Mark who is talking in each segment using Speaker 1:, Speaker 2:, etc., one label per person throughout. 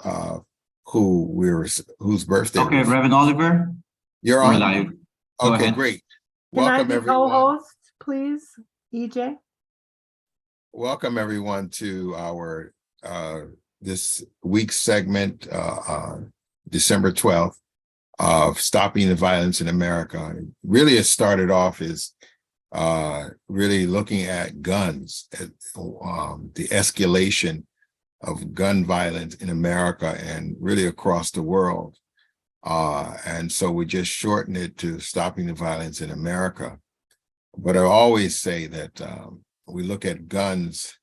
Speaker 1: uh, whose birthday
Speaker 2: Okay,
Speaker 1: was.
Speaker 2: Reverend Oliver,
Speaker 1: You're
Speaker 2: we're
Speaker 1: on?
Speaker 2: live. Go
Speaker 1: Okay,
Speaker 2: ahead.
Speaker 1: great.
Speaker 3: Can I
Speaker 1: Welcome,
Speaker 3: be
Speaker 1: everyone.
Speaker 3: co-host, please, EJ?
Speaker 1: Welcome, everyone, to our this week's segment, December 12th, of Stopping the Violence in America. Really, it started off as really looking at guns, at the escalation of gun violence in America and really across the world. And so we just shortened it to Stopping the Violence in America. But I always say that we look at guns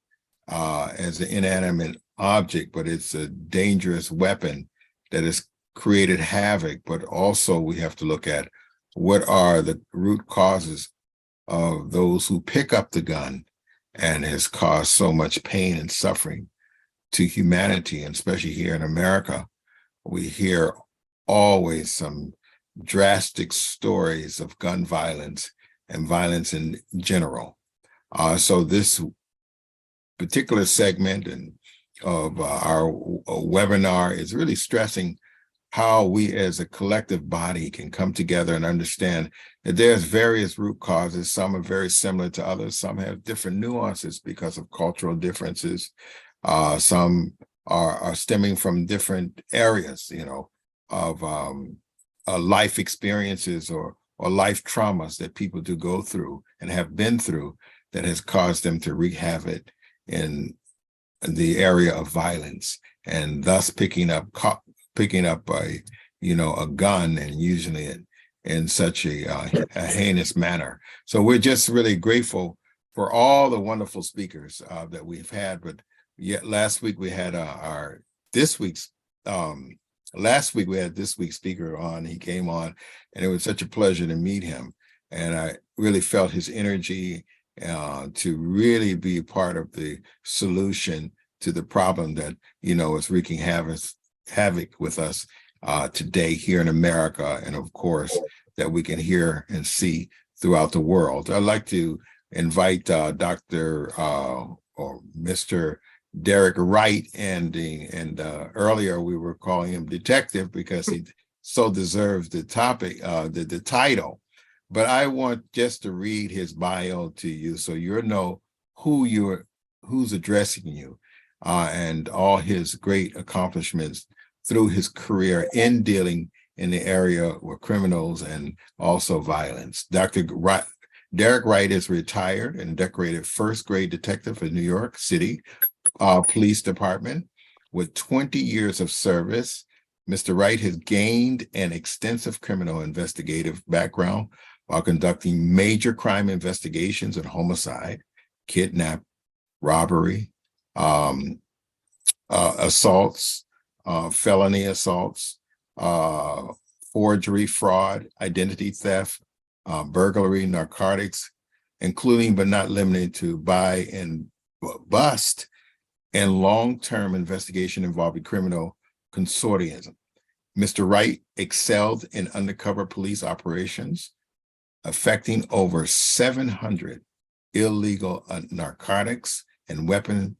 Speaker 1: as an inanimate object, but it's a dangerous weapon that has created havoc. But also we have to look at what are the root causes of those who pick up the gun and has caused so much pain and suffering to humanity, and especially here in America. We hear always some drastic stories of gun violence and violence in general. So this particular segment of our webinar is really stressing how we as a collective body can come together and understand that there's various root causes. Some are very similar to others. Some have different nuances because of cultural differences. Some are stemming from different areas, of life experiences or life traumas that people do go through and have been through that has caused them to wreak havoc in the area of violence, and thus picking up a gun and using it in such a heinous manner. So we're just really grateful for all the wonderful speakers that we've had. But yet last week we had this week's speaker on. He came on, and it was such a pleasure to meet him. And I really felt his energy to really be part of the solution to the problem that, is wreaking havoc with us today here in America, and of course that we can hear and see throughout the world. I'd like to invite Dr. or Mr. Derek Wright, and earlier we were calling him Detective because he so deserves the topic, the title. But I want just to read his bio to you so you know who's addressing you, and all his great accomplishments through his career in dealing in the area with criminals and also violence. Dr. Derek Wright is retired and decorated first grade detective for New York City Police Department with 20 years of service. Mr. Wright has gained an extensive criminal investigative background while conducting major crime investigations in homicide, kidnap, robbery, assaults, felony assaults, forgery, fraud, identity theft, burglary, narcotics, including but not limited to buy and bust, and long-term investigation involving criminal consortium. Mr. Wright excelled in undercover police operations, affecting over 700 illegal narcotics and weapon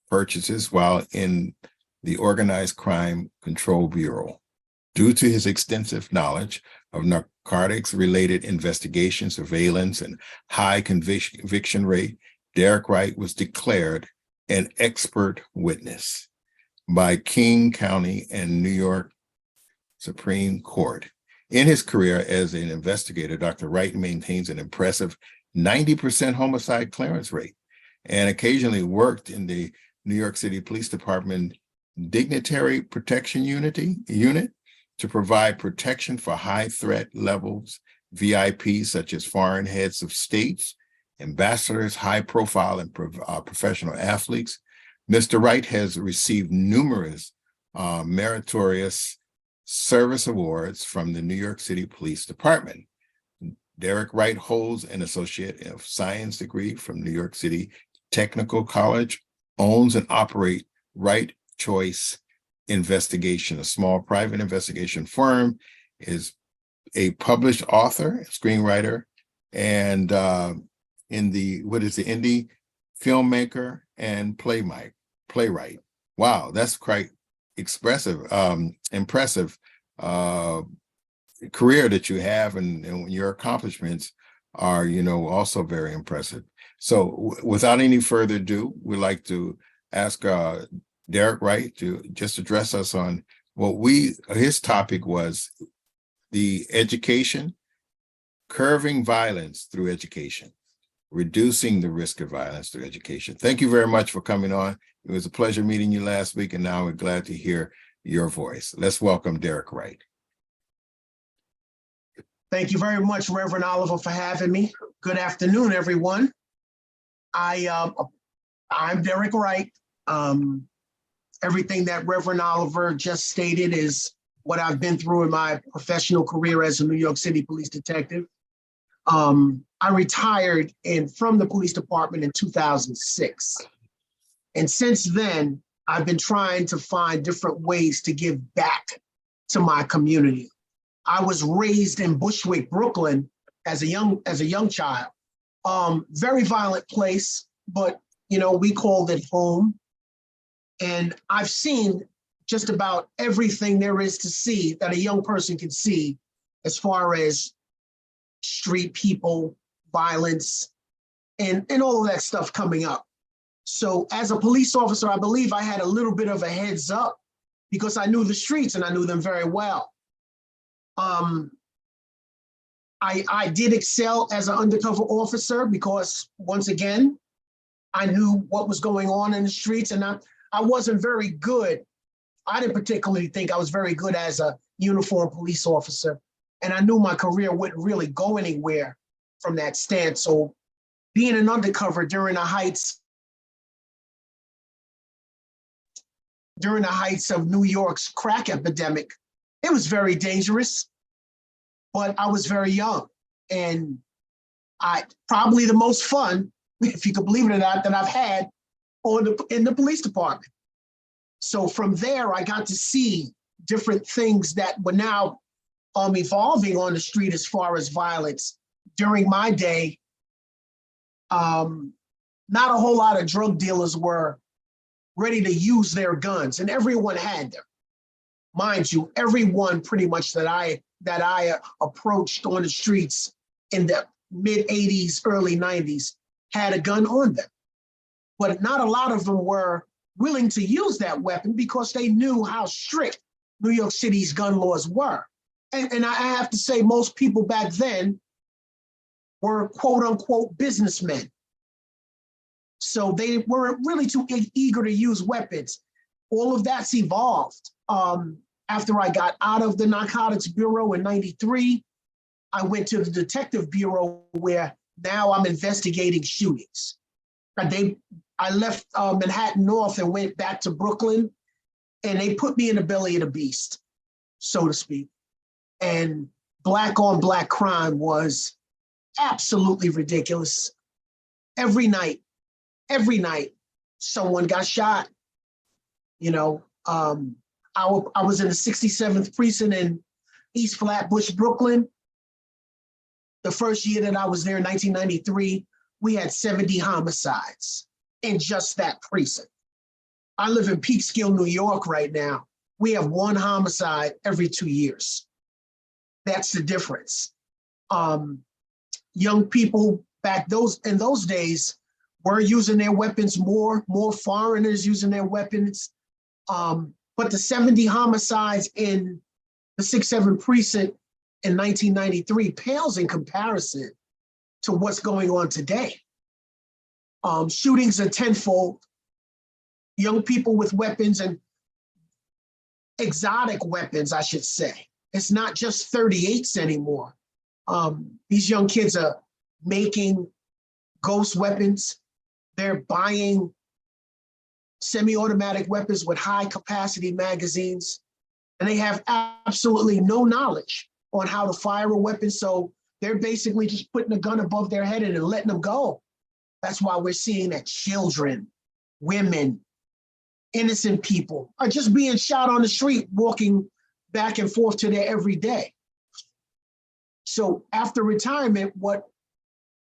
Speaker 1: purchases while in the Organized Crime Control Bureau. Due to his extensive knowledge of narcotics-related investigation, surveillance, and high conviction rate, Derek Wright was declared an expert witness by King County and New York Supreme Court. In his career as an investigator, Dr. Wright maintains an impressive 90% homicide clearance rate and occasionally worked in the New York City Police Department Dignitary Protection Unit to provide protection for high threat levels, VIPs such as foreign heads of states, ambassadors, high profile and professional athletes. Mr. Wright has received numerous meritorious service awards from the New York City Police Department. Derek Wright holds an Associate of Science degree from New York City Technical College, owns and operates Wright Choice Investigation, a small private investigation firm, is a published author, screenwriter, and indie filmmaker and playwright. Wow, that's quite impressive career that you have, and your accomplishments are, also very impressive. So without any further ado, we'd like to ask Derek Wright to just address us on his topic was the education, curbing violence through education, reducing the risk of violence through education. Thank you very much for coming on. It was a pleasure meeting you last week, and now we're glad to hear your voice. Let's welcome Derek Wright.
Speaker 2: Thank you very much, Reverend Oliver, for having me. Good afternoon, everyone. I'm Derek Wright. Everything that Reverend Oliver just stated is what I've been through in my professional career as a New York City police detective. I retired from the police department in 2006. And since then, I've been trying to find different ways to give back to my community. I was raised in Bushwick, Brooklyn as a young child. Very violent place, but we called it home. And I've seen just about everything there is to see that a young person can see as far as street people, violence, and all of that stuff coming up. So as a police officer, I believe I had a little bit of a heads up because I knew the streets and I knew them very well. I did excel as an undercover officer because, once again, I knew what was going on in the streets, and I wasn't very good. I didn't particularly think I was very good as a uniformed police officer, and I knew my career wouldn't really go anywhere from that stance. So being an undercover during the heights of New York's crack epidemic, it was very dangerous, but I was very young, and probably the most fun, if you could believe it or not, that I've had in the police department. So from there, I got to see different things that were now evolving on the street as far as violence. During my day, not a whole lot of drug dealers were ready to use their guns, and everyone had them. Mind you, everyone pretty much that I approached on the streets in the mid 80s, early 90s had a gun on them. But not a lot of them were willing to use that weapon because they knew how strict New York City's gun laws were. And I have to say, most people back then were quote unquote businessmen. So they weren't really too eager to use weapons. All of that's evolved. After I got out of the Narcotics Bureau in '93, I went to the Detective Bureau, where now I'm investigating shootings. I left Manhattan North and went back to Brooklyn, and they put me in the belly of the beast, so to speak. And black on black crime was absolutely ridiculous. Every night, someone got shot. I was in the 67th precinct in East Flatbush, Brooklyn. The first year that I was there in 1993, we had 70 homicides in just that precinct. I live in Peekskill, New York right now. We have one homicide every 2 years. That's the difference. Young people in those days were using their weapons more foreigners using their weapons. But the 70 homicides in the 6-7 precinct in 1993 pales in comparison to what's going on today. Shootings are tenfold. Young people with weapons, and exotic weapons, I should say. It's not just 38s anymore. These young kids are making ghost weapons. They're buying semi-automatic weapons with high capacity magazines, and they have absolutely no knowledge on how to fire a weapon. So they're basically just putting a gun above their head and letting them go. That's why we're seeing that children, women, innocent people are just being shot on the street, walking back and forth to their everyday. So after retirement, what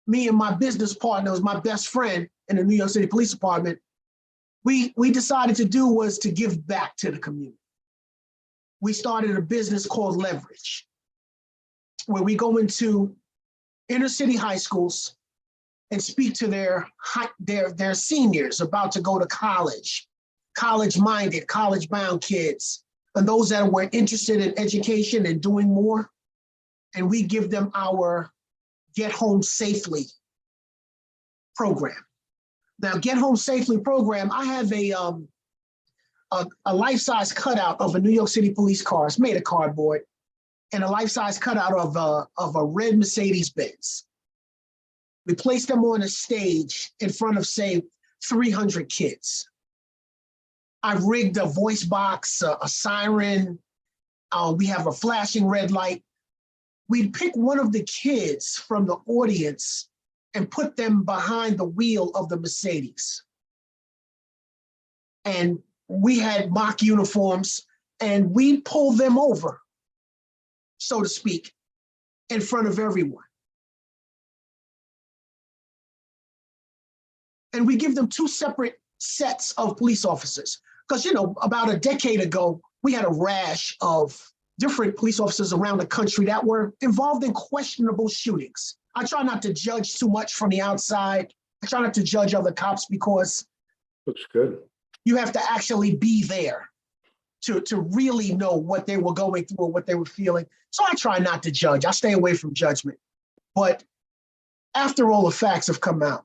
Speaker 2: me and my business partner, was my best friend in the New York City Police Department, we decided to do was to give back to the community. We started a business called Leverage, where we go into inner city high schools and speak to their seniors about to go to college, college-minded, college-bound kids, and those that were interested in education and doing more. And we give them our Get Home Safely program. Now, Get Home Safely program, I have a life-size cutout of a New York City police car. It's made of cardboard, and a life-size cutout of a red Mercedes-Benz. We place them on a stage in front of, say, 300 kids. I've rigged a voice box, a siren. We have a flashing red light. We'd pick one of the kids from the audience and put them behind the wheel of the Mercedes. And we had mock uniforms, and we'd pull them over, so to speak, in front of everyone. And we give them two separate sets of police officers. Because, about a decade ago, we had a rash of different police officers around the country that were involved in questionable shootings. I try not to judge too much from the outside. I try not to judge other cops because
Speaker 4: Looks good.
Speaker 2: you have to actually be there to really know what they were going through or what they were feeling. So I try not to judge. I stay away from judgment. But after all the facts have come out,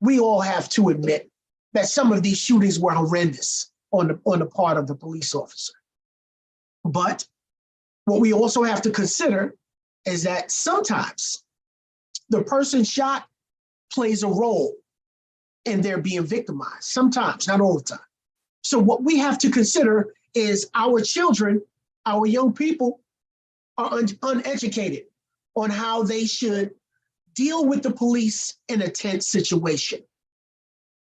Speaker 2: we all have to admit that some of these shootings were horrendous on the part of the police officer. But what we also have to consider is that sometimes the person shot plays a role in their being victimized. Sometimes, not all the time. So what we have to consider is our children, our young people are uneducated on how they should deal with the police in a tense situation.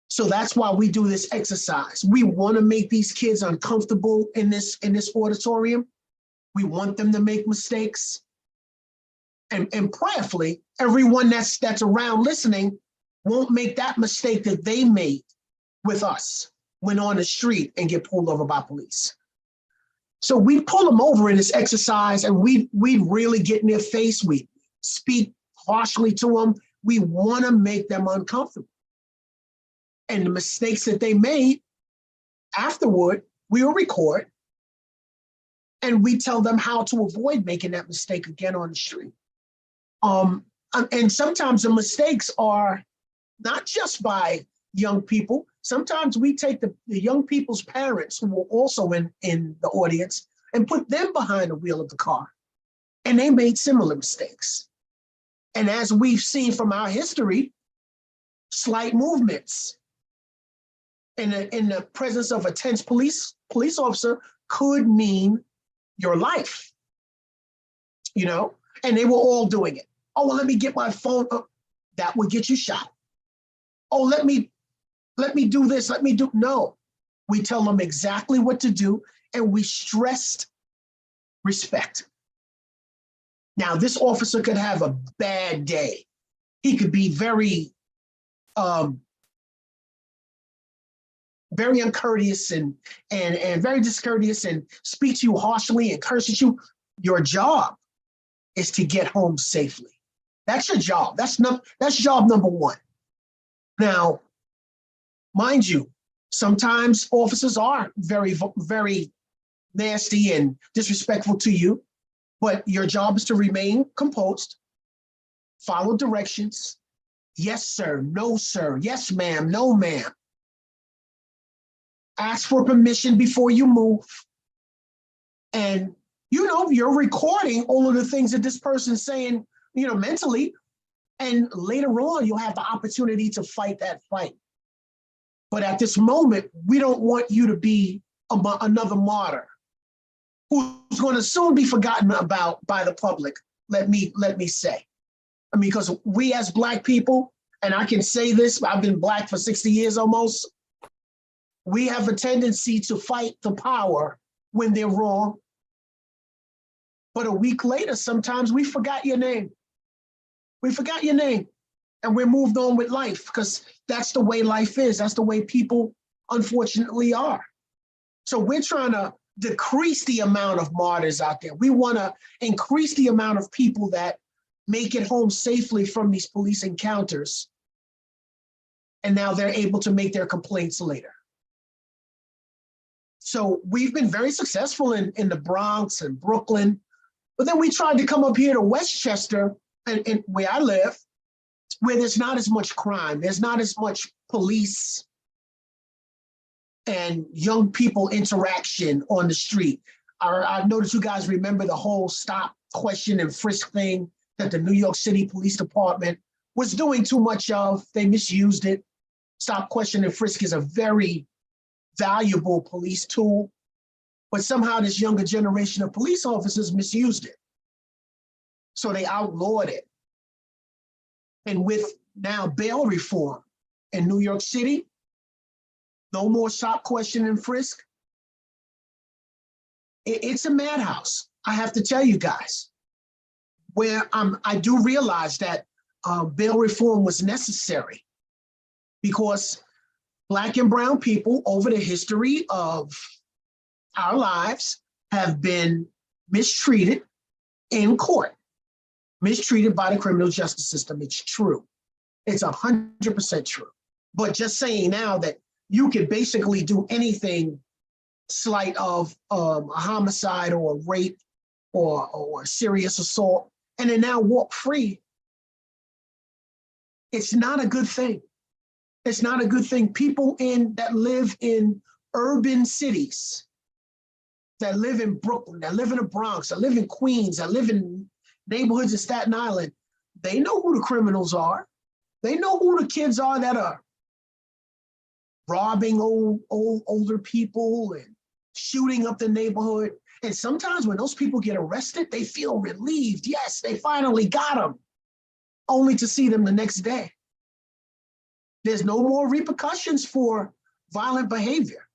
Speaker 2: So that's why we do this exercise. We want to make these kids uncomfortable in this auditorium. We want them to make mistakes. And prayerfully, everyone that's around listening won't make that mistake that they made with us when on the street and get pulled over by police. So we pull them over in this exercise, and we really get in their face. We speak harshly to them. We want to make them uncomfortable. And the mistakes that they made, afterward, we will record, and we tell them how to avoid making that mistake again on the street. And sometimes the mistakes are not just by young people. Sometimes we take the young people's parents, who were also in the audience, and put them behind the wheel of the car. And they made similar mistakes. And as we've seen from our history, slight movements in the presence of a tense police officer could mean your life, and they were all doing it. Oh, well, let me get my phone up. That would get you shot. Oh, let me do this, no. We tell them exactly what to do, and we stressed respect. Now, this officer could have a bad day. He could be very uncourteous and very discourteous and speak to you harshly and curse at you. Your job is to get home safely. That's your job. That's job number one. Now, mind you, sometimes officers are very, very nasty and disrespectful to you, but your job is to remain composed, follow directions. Yes, sir. No, sir. Yes, ma'am. No, ma'am. Ask for permission before you move. And, you're recording all of the things that this person's saying, mentally. And later on, you'll have the opportunity to fight that fight. But at this moment, we don't want you to be another martyr who's going to soon be forgotten about by the public, let me say. Because we as Black people, and I can say this, I've been Black for 60 years almost, we have a tendency to fight the power when they're wrong. But a week later, sometimes we forgot your name. We forgot your name, and we're moved on with life, because that's the way life is. That's the way people unfortunately are. So we're trying to decrease the amount of martyrs out there. We want to increase the amount of people that make it home safely from these police encounters. And now they're able to make their complaints later. So we've been very successful in the Bronx and Brooklyn, but then we tried to come up here to Westchester and where I live, where there's not as much crime, there's not as much police and young people interaction on the street. I noticed you guys remember the whole stop, question, and frisk thing that the New York City Police Department was doing too much of. They misused it. Stop, question, and frisk is a very valuable police tool, but somehow this younger generation of police officers misused it. So they outlawed it. And with now bail reform in New York City, no more stop, question, and frisk. It's a madhouse. I have to tell you guys, where I do realize that bail reform was necessary because Black and brown people over the history of our lives have been mistreated in court, mistreated by the criminal justice system. It's true. It's 100% true. But just saying now that you could basically do anything slight of a homicide or a rape or a serious assault and then now walk free, it's not a good thing. It's not a good thing. People that live in urban cities, that live in Brooklyn, that live in the Bronx, that live in Queens, that live in neighborhoods in Staten Island, they know who the criminals are. They know who the kids are that are robbing older people and shooting up the neighborhood. And sometimes when those people get arrested, they feel relieved. Yes, they finally got them, only to see them the next day. There's no more repercussions for violent behavior.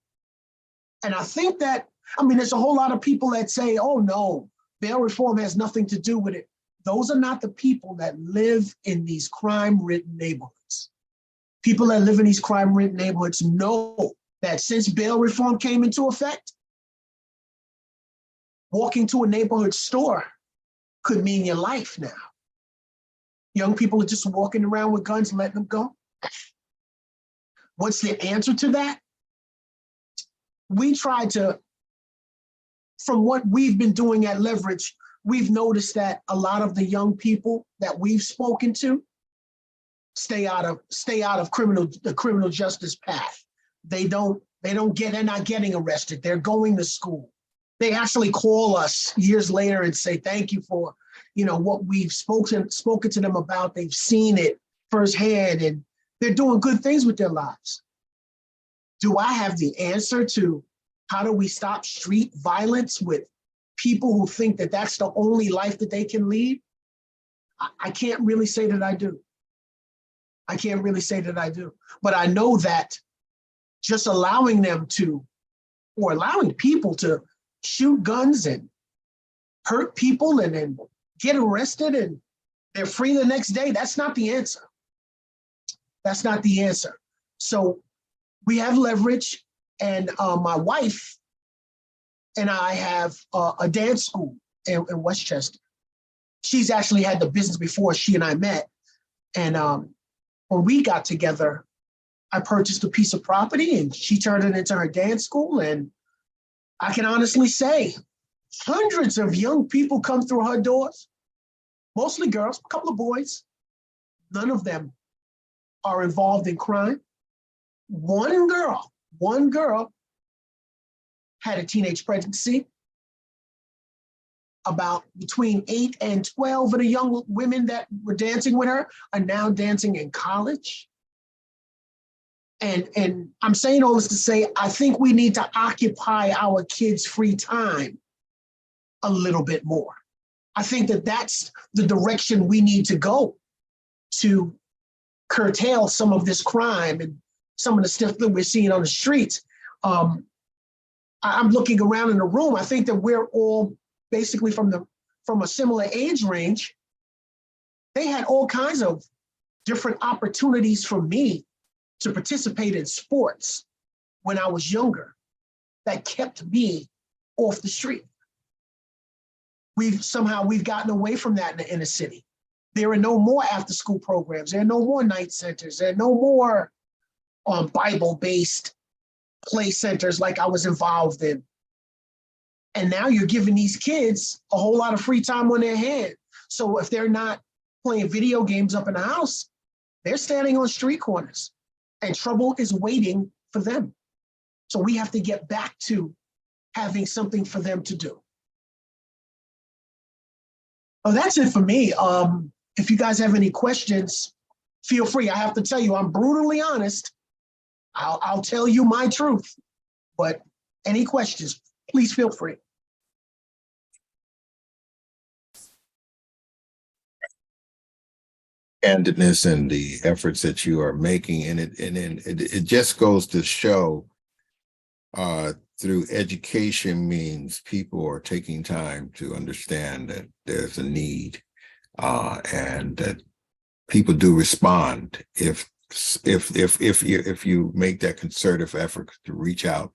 Speaker 2: And I think that, there's a whole lot of people that say, oh no, bail reform has nothing to do with it. Those are not the people that live in these crime-ridden neighborhoods. People that live in these crime-ridden neighborhoods know that since bail reform came into effect, walking to a neighborhood store could mean your life now. Young people are just walking around with guns and letting them go. What's the answer to that? We try to, from what we've been doing at Leverage, we've noticed that a lot of the young people that we've spoken to stay out of the criminal justice path. They're not getting arrested. They're going to school. They actually call us years later and say, thank you for, what we've spoken to them about. They've seen it firsthand and they're doing good things with their lives. Do I have the answer to how do we stop street violence with people who think that that's the only life that they can lead? I can't really say that I do. I can't really say that I do. But I know that just allowing them to, or allowing people to shoot guns and hurt people and then get arrested and they're free the next day, that's not the answer. That's not the answer. So we have Leverage, and my wife and I have a dance school in Westchester. She's actually had the business before she and I met. And when we got together, I purchased a piece of property and she turned it into her dance school. And I can honestly say hundreds of young people come through her doors, mostly girls, a couple of boys. None of them are involved in crime. One girl had a teenage pregnancy. About between 8 and 12 of the young women that were dancing with her are now dancing in college. And I'm saying all this to say, I think we need to occupy our kids' free time a little bit more. I think that that's the direction we need to go to curtail some of this crime and some of the stuff that we're seeing on the streets. I'm looking around in the room. I think that we're all basically from a similar age range. They had all kinds of different opportunities for me to participate in sports when I was younger that kept me off the street. We've gotten away from that in the inner city. There are no more after-school programs. There are no more night centers. There are no more Bible-based play centers like I was involved in. And now you're giving these kids a whole lot of free time on their hand. So if they're not playing video games up in the house, they're standing on street corners and trouble is waiting for them. So we have to get back to having something for them to do. Oh, that's it for me. If you guys have any questions, feel free. I have to tell you, I'm brutally honest. I'll tell you my truth, but any questions, please feel free.
Speaker 1: Candidness and the efforts that you are making, and it just goes to show through education means people are taking time to understand that there's a need, and that people do respond if you make that concerted effort to reach out,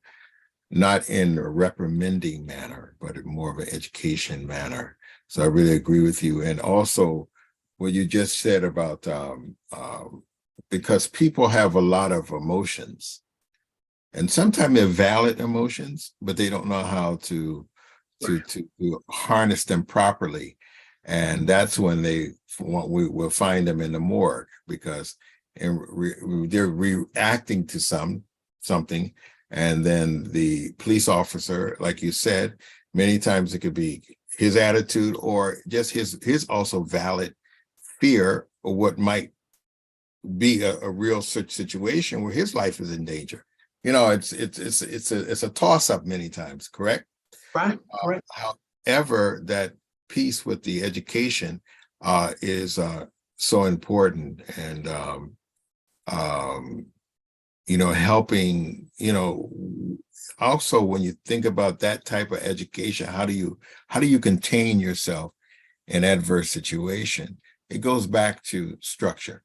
Speaker 1: not in a reprimanding manner, but in more of an education manner. So I really agree with you. And also what you just said about because people have a lot of emotions, and sometimes they're valid emotions, but they don't know how to harness them properly. And that's when we will find them in the morgue, because they're reacting to something, and then the police officer, like you said, many times it could be his attitude or just his also valid fear of what might be a real such situation where his life is in danger. You know, it's a toss-up many times, correct?
Speaker 2: Right. Right.
Speaker 1: However, that piece with the education is so important, and helping, also when you think about that type of education, how do you contain yourself in adverse situation? It goes back to structure.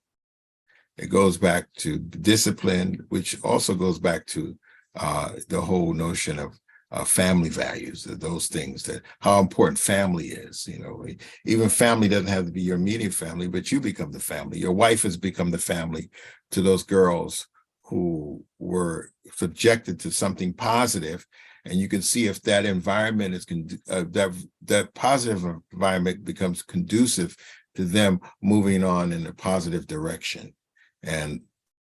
Speaker 1: It goes back to discipline, which also goes back to the whole notion of family values, those things, that how important family is. Even family doesn't have to be your immediate family, but you become the family. Your wife has become the family to those girls who were subjected to something positive, and you can see if that environment is that positive environment becomes conducive to them moving on in a positive direction, and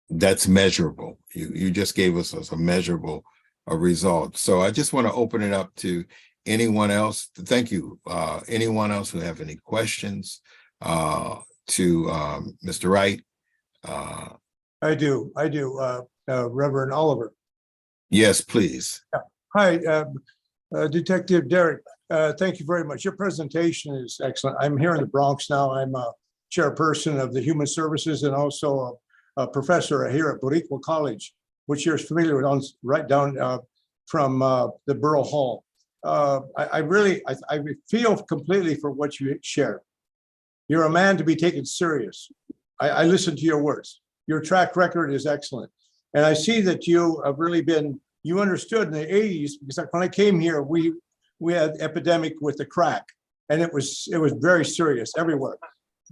Speaker 1: that's measurable. You just gave us a measurable result. So I just want to open it up to anyone else. Thank you. Anyone else who have any questions to Mr. Wright?
Speaker 4: I do. Reverend Oliver.
Speaker 1: Yes, please.
Speaker 4: Hi, Detective Derrick. Thank you very much. Your presentation is excellent. I'm here in the Bronx now. I'm a chairperson of the Human Services and also a professor here at Boricua College, which you're familiar with, right down from the Borough Hall. I feel completely for what you shared. You're a man to be taken serious. I listened to your words. Your track record is excellent. And I see that you have really you understood in the 80s, because when I came here, we had epidemic with the crack, and it was very serious everywhere.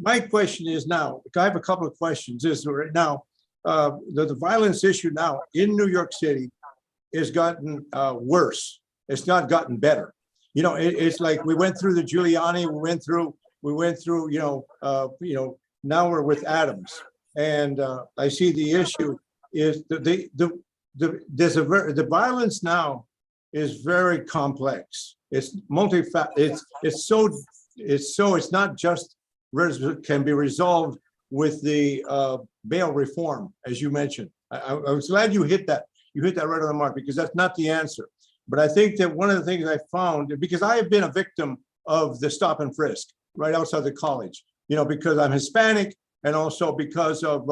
Speaker 4: My question is now, I have a couple of questions, is right now, the violence issue now in New York City has gotten worse. It's not gotten better. It's like we went through the Giuliani, we went through, now we're with Adams. And I see the issue is the violence now is very complex. It's it's not just can be resolved with the bail reform, as you mentioned. I was glad you hit that. You hit that right on the mark, because that's not the answer. But I think that one of the things I found, because I have been a victim of the stop and frisk right outside the college, because I'm Hispanic, and also because of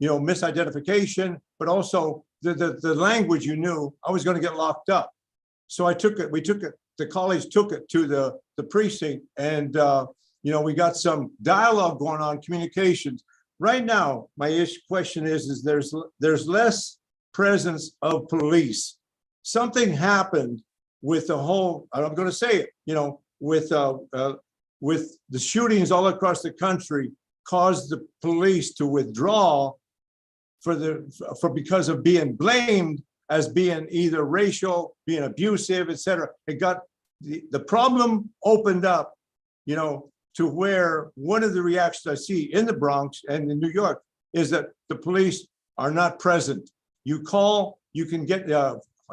Speaker 4: misidentification, but also the language you knew, I was going to get locked up. So the college took it to the precinct, and we got some dialogue going on, communications. Right now, my question is there's less presence of police. Something happened with the whole, and I'm going to say it, with the shootings all across the country, caused the police to withdraw because of being blamed as being either racial, being abusive, et cetera. It got the problem opened up, to where one of the reactions I see in the Bronx and in New York is that the police are not present. You call, you can get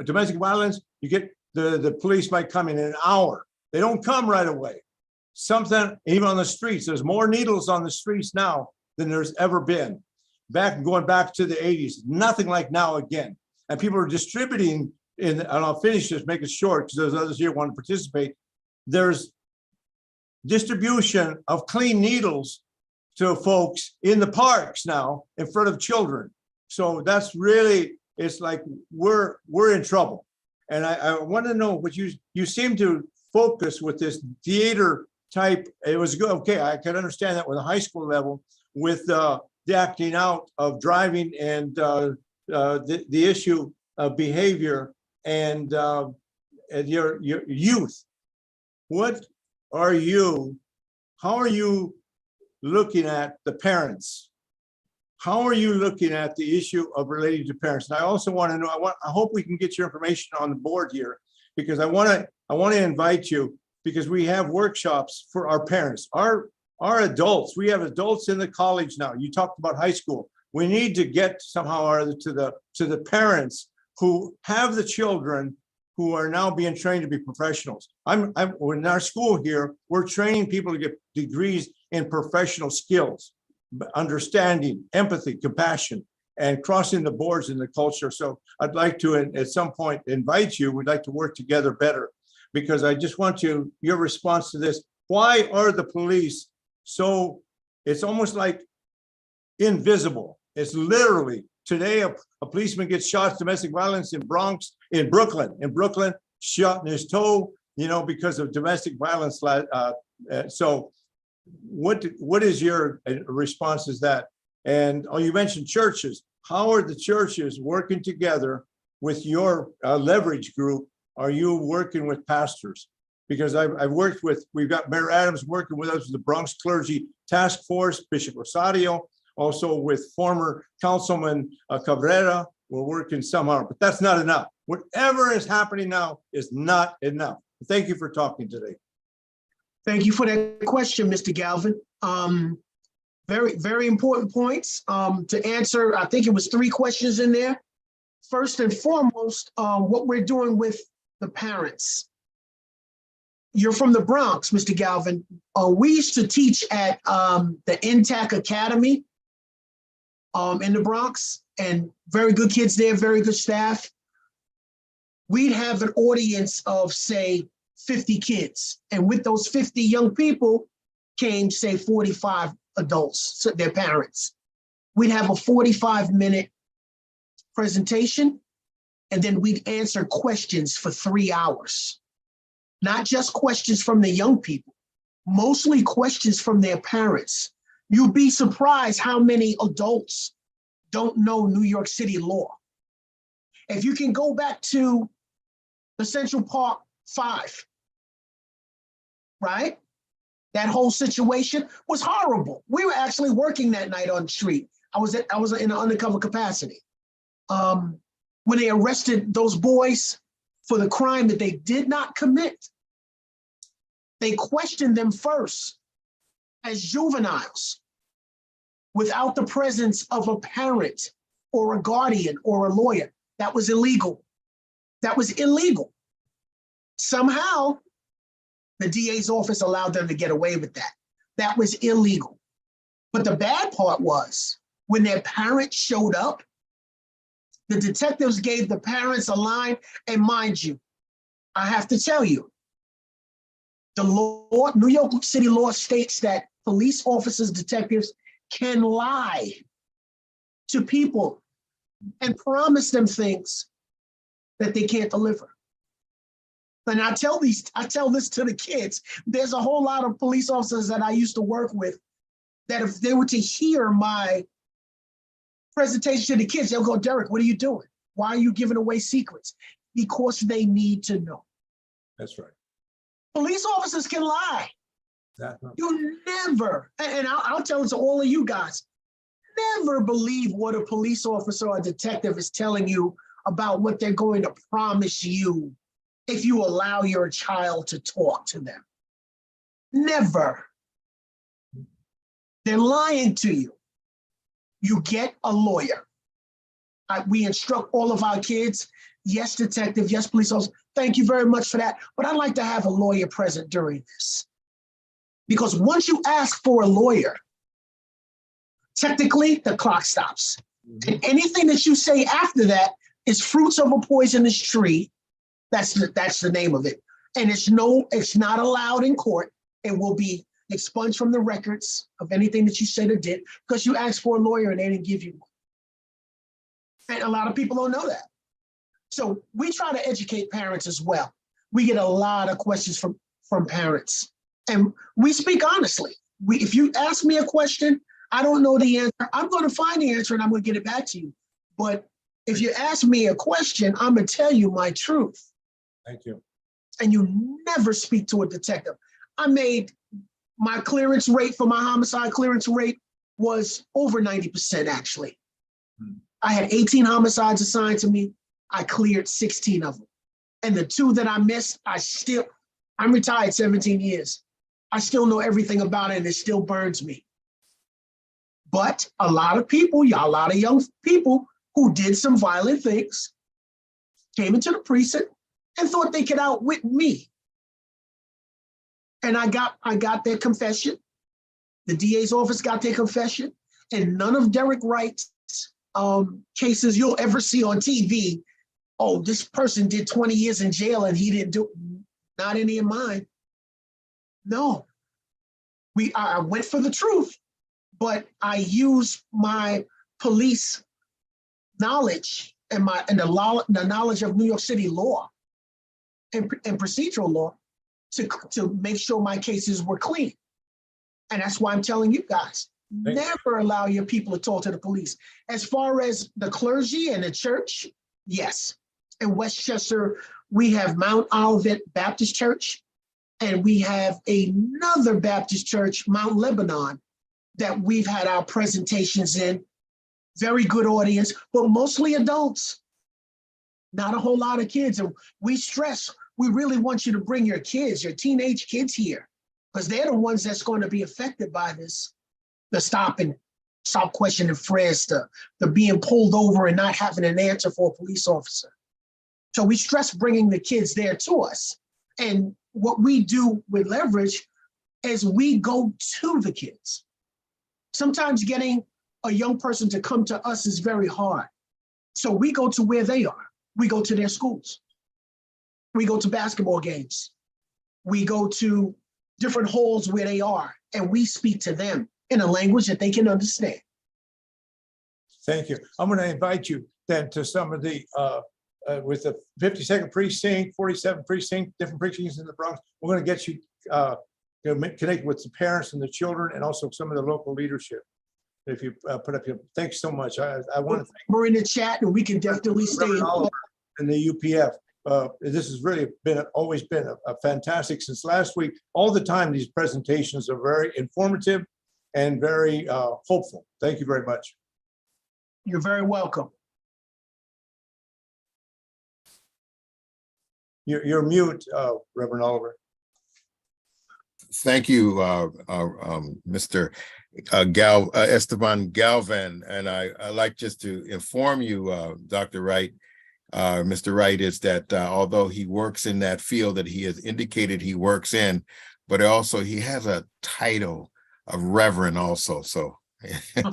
Speaker 4: domestic violence, you get the police might come in an hour. They don't come right away. Something, even on the streets, there's more needles on the streets now than there's ever been. Going back to the 80s, nothing like now again. And people are distributing and I'll finish this, make it short because there's others here who want to participate. There's distribution of clean needles to folks in the parks now in front of children. So that's really, it's like we're in trouble. And I want to know what you seem to focus with this theater type. It was good. Okay, I can understand that with a high school level, with the acting out of driving and the issue of behavior and your youth. How are you looking at the parents? How are you looking at the issue of relating to parents? And I also want to know, I hope we can get your information on the board here, because I want to invite you, because we have workshops for our parents, our adults. We have adults in the college now. You talked about high school. We need to get somehow or other to the parents who have the children who are now being trained to be professionals. In our school here, we're training people to get degrees in professional skills, understanding, empathy, compassion, and crossing the boards in the culture. So I'd like to, at some point, invite you. We'd like to work together better, because I just want your response to this. Why are the police so, it's almost like invisible? It's literally, today a policeman gets shot, domestic violence in Brooklyn, shot in his toe, because of domestic violence. So what is your response to that? And you mentioned churches. How are the churches working together with your leverage group? Are you working with pastors? Because we've got Mayor Adams working with us, the Bronx Clergy Task Force, Bishop Rosario, also with former Councilman Cabrera. We're working somehow, but that's not enough. Whatever is happening now is not enough. Thank you for talking today.
Speaker 2: Thank you for that question, Mr. Galvin. Very, very important points to answer. I think it was 3 questions in there. First and foremost, what we're doing with the parents. You're from the Bronx, Mr. Galvin. We used to teach at the NTAC Academy in the Bronx, and very good kids there, very good staff. We'd have an audience of, say, 50 kids. And with those 50 young people came, say, 45 adults, so their parents. We'd have a 45-minute presentation, and then we'd answer questions for 3 hours. Not just questions from the young people, mostly questions from their parents. You'd be surprised how many adults don't know New York City law. If you can go back to the Central Park 5, right? That whole situation was horrible. We were actually working that night on the street. I was in an undercover capacity. When they arrested those boys for the crime that they did not commit, they questioned them first as juveniles without the presence of a parent or a guardian or a lawyer. That was illegal. That was illegal. Somehow, the DA's office allowed them to get away with that. That was illegal. But the bad part was when their parents showed up, the detectives gave the parents a line, and mind you, I have to tell you, the law, New York City law states that police officers, detectives can lie to people and promise them things that they can't deliver. And I tell this to the kids. There's a whole lot of police officers that I used to work with that if they were to hear my presentation to the kids, they'll go, Derek, what are you doing? Why are you giving away secrets? Because they need to know.
Speaker 4: That's right.
Speaker 2: Police officers can lie.
Speaker 4: That-
Speaker 2: You never, and I'll tell it to all of you guys, never believe what a police officer or detective is telling you about what they're going to promise you if you allow your child to talk to them. Never. They're lying to you. You get a lawyer. We instruct all of our kids, yes, detective, yes, police officer, thank you very much for that, but I'd like to have a lawyer present during this. Because once you ask for a lawyer, technically the clock stops. And anything that you say after that is fruits of a poisonous tree. That's the name of it. And it's not allowed in court. It will be expunged from the records of anything that you said or did because you asked for a lawyer and they didn't give you one. And a lot of people don't know that. So we try to educate parents as well. We get a lot of questions from parents. And we speak honestly. If you ask me a question, I don't know the answer. I'm going to find the answer and I'm going to get it back to you. But if you ask me a question, I'm going to tell you my truth.
Speaker 4: Thank you.
Speaker 2: And you never speak to a detective. I made my clearance rate for my homicide clearance rate was over 90% actually. I had 18 homicides assigned to me. I cleared 16 of them. And the 2 that I missed, I'm retired 17 years. I still know everything about it and it still burns me. But a lot of people, a lot of young people who did some violent things came into the precinct and thought they could outwit me. And I got their confession. The DA's office got their confession. And none of Derek Wright's cases you'll ever see on TV. Oh, this person did 20 years in jail and he didn't do, not any of mine. No, I went for the truth, but I used my police knowledge and the knowledge of New York City law and procedural law to make sure my cases were clean. And that's why I'm telling you guys, never allow your people to talk to the police. As far as the clergy and the church, yes. In Westchester, we have Mount Olivet Baptist Church, and we have another Baptist church, Mount Lebanon, that we've had our presentations in. Very good audience, but mostly adults. Not a whole lot of kids. And we stress, we really want you to bring your kids, your teenage kids here, because they're the ones that's going to be affected by this. The stop, question, and frisk, the being pulled over and not having an answer for a police officer. So we stress bringing the kids there to us. And what we do with Leverage is we go to the kids. Sometimes getting a young person to come to us is very hard. So we go to where they are. We go to their schools. We go to basketball games. We go to different halls where they are, and we speak to them in a language that they can understand.
Speaker 4: Thank you. I'm going to invite you then to some of the, with the 52nd precinct, 47th precinct, different precincts in the Bronx. We're going to get you connect with the parents and the children and also some of the local leadership. If you put up your, thanks so much. I want to thank
Speaker 2: We're in the chat and we can definitely stay in.
Speaker 4: and the UPF. This has really always been a fantastic since last week. All the time, these presentations are very informative and very hopeful. Thank you very much.
Speaker 2: You're very welcome.
Speaker 4: You're mute, Reverend Oliver.
Speaker 1: Thank you, Mr. Esteban Galvan. And I like just to inform you, Dr. Wright, Mr. Wright, is that although he works in that field that he has indicated he works in, but also he has a title of Reverend also. So,
Speaker 2: All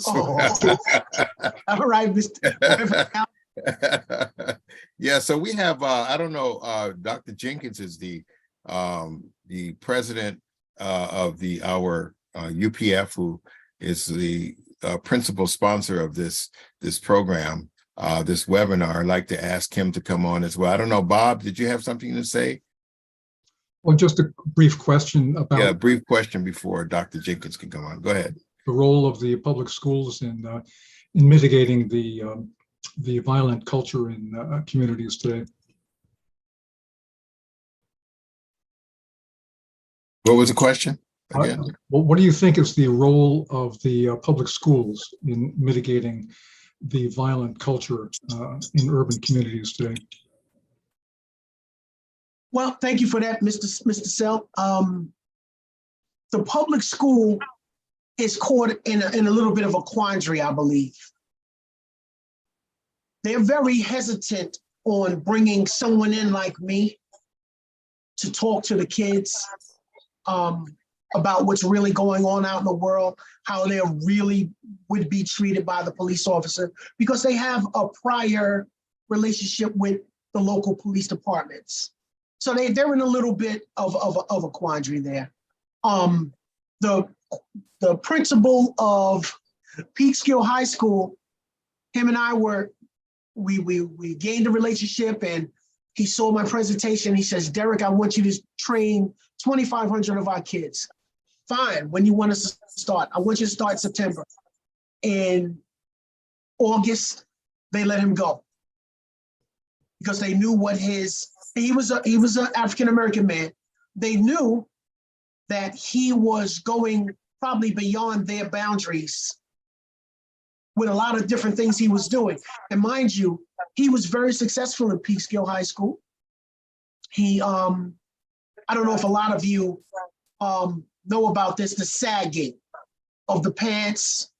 Speaker 2: right, Mr.
Speaker 1: Yeah, so we have I don't know, Dr. Jenkins is the president of our UPF, who is the principal sponsor of this program, this webinar. I'd like to ask him to come on as well. I don't know, Bob, did you have something to say?
Speaker 5: Well, just a brief question about
Speaker 1: Yeah, a brief question before Dr. Jenkins can come on. Go ahead.
Speaker 5: the role of the public schools in mitigating the the violent culture in communities today?
Speaker 1: What was the question again?
Speaker 5: What do you think is the role of the public schools in mitigating the violent culture in urban communities today?
Speaker 2: Well, thank you for that, Mr. Sell. The public school is caught in a little bit of a quandary, I believe. They're very hesitant on bringing someone in like me to talk to the kids about what's really going on out in the world, how they really would be treated by the police officer, because they have a prior relationship with the local police departments. So they're in a little bit of a quandary there. The principal of Peekskill High School, him and I we gained a relationship, and he saw my presentation. He says, Derek, I want you to train 2,500 of our kids. Fine, when you want us to start? I want you to start in September. In August, they let him go because they knew what he was an African-American man. They knew that he was going probably beyond their boundaries with a lot of different things he was doing. And mind you, he was very successful in Peekskill High School. He, I don't know if a lot of you know about this, the sagging of the pants,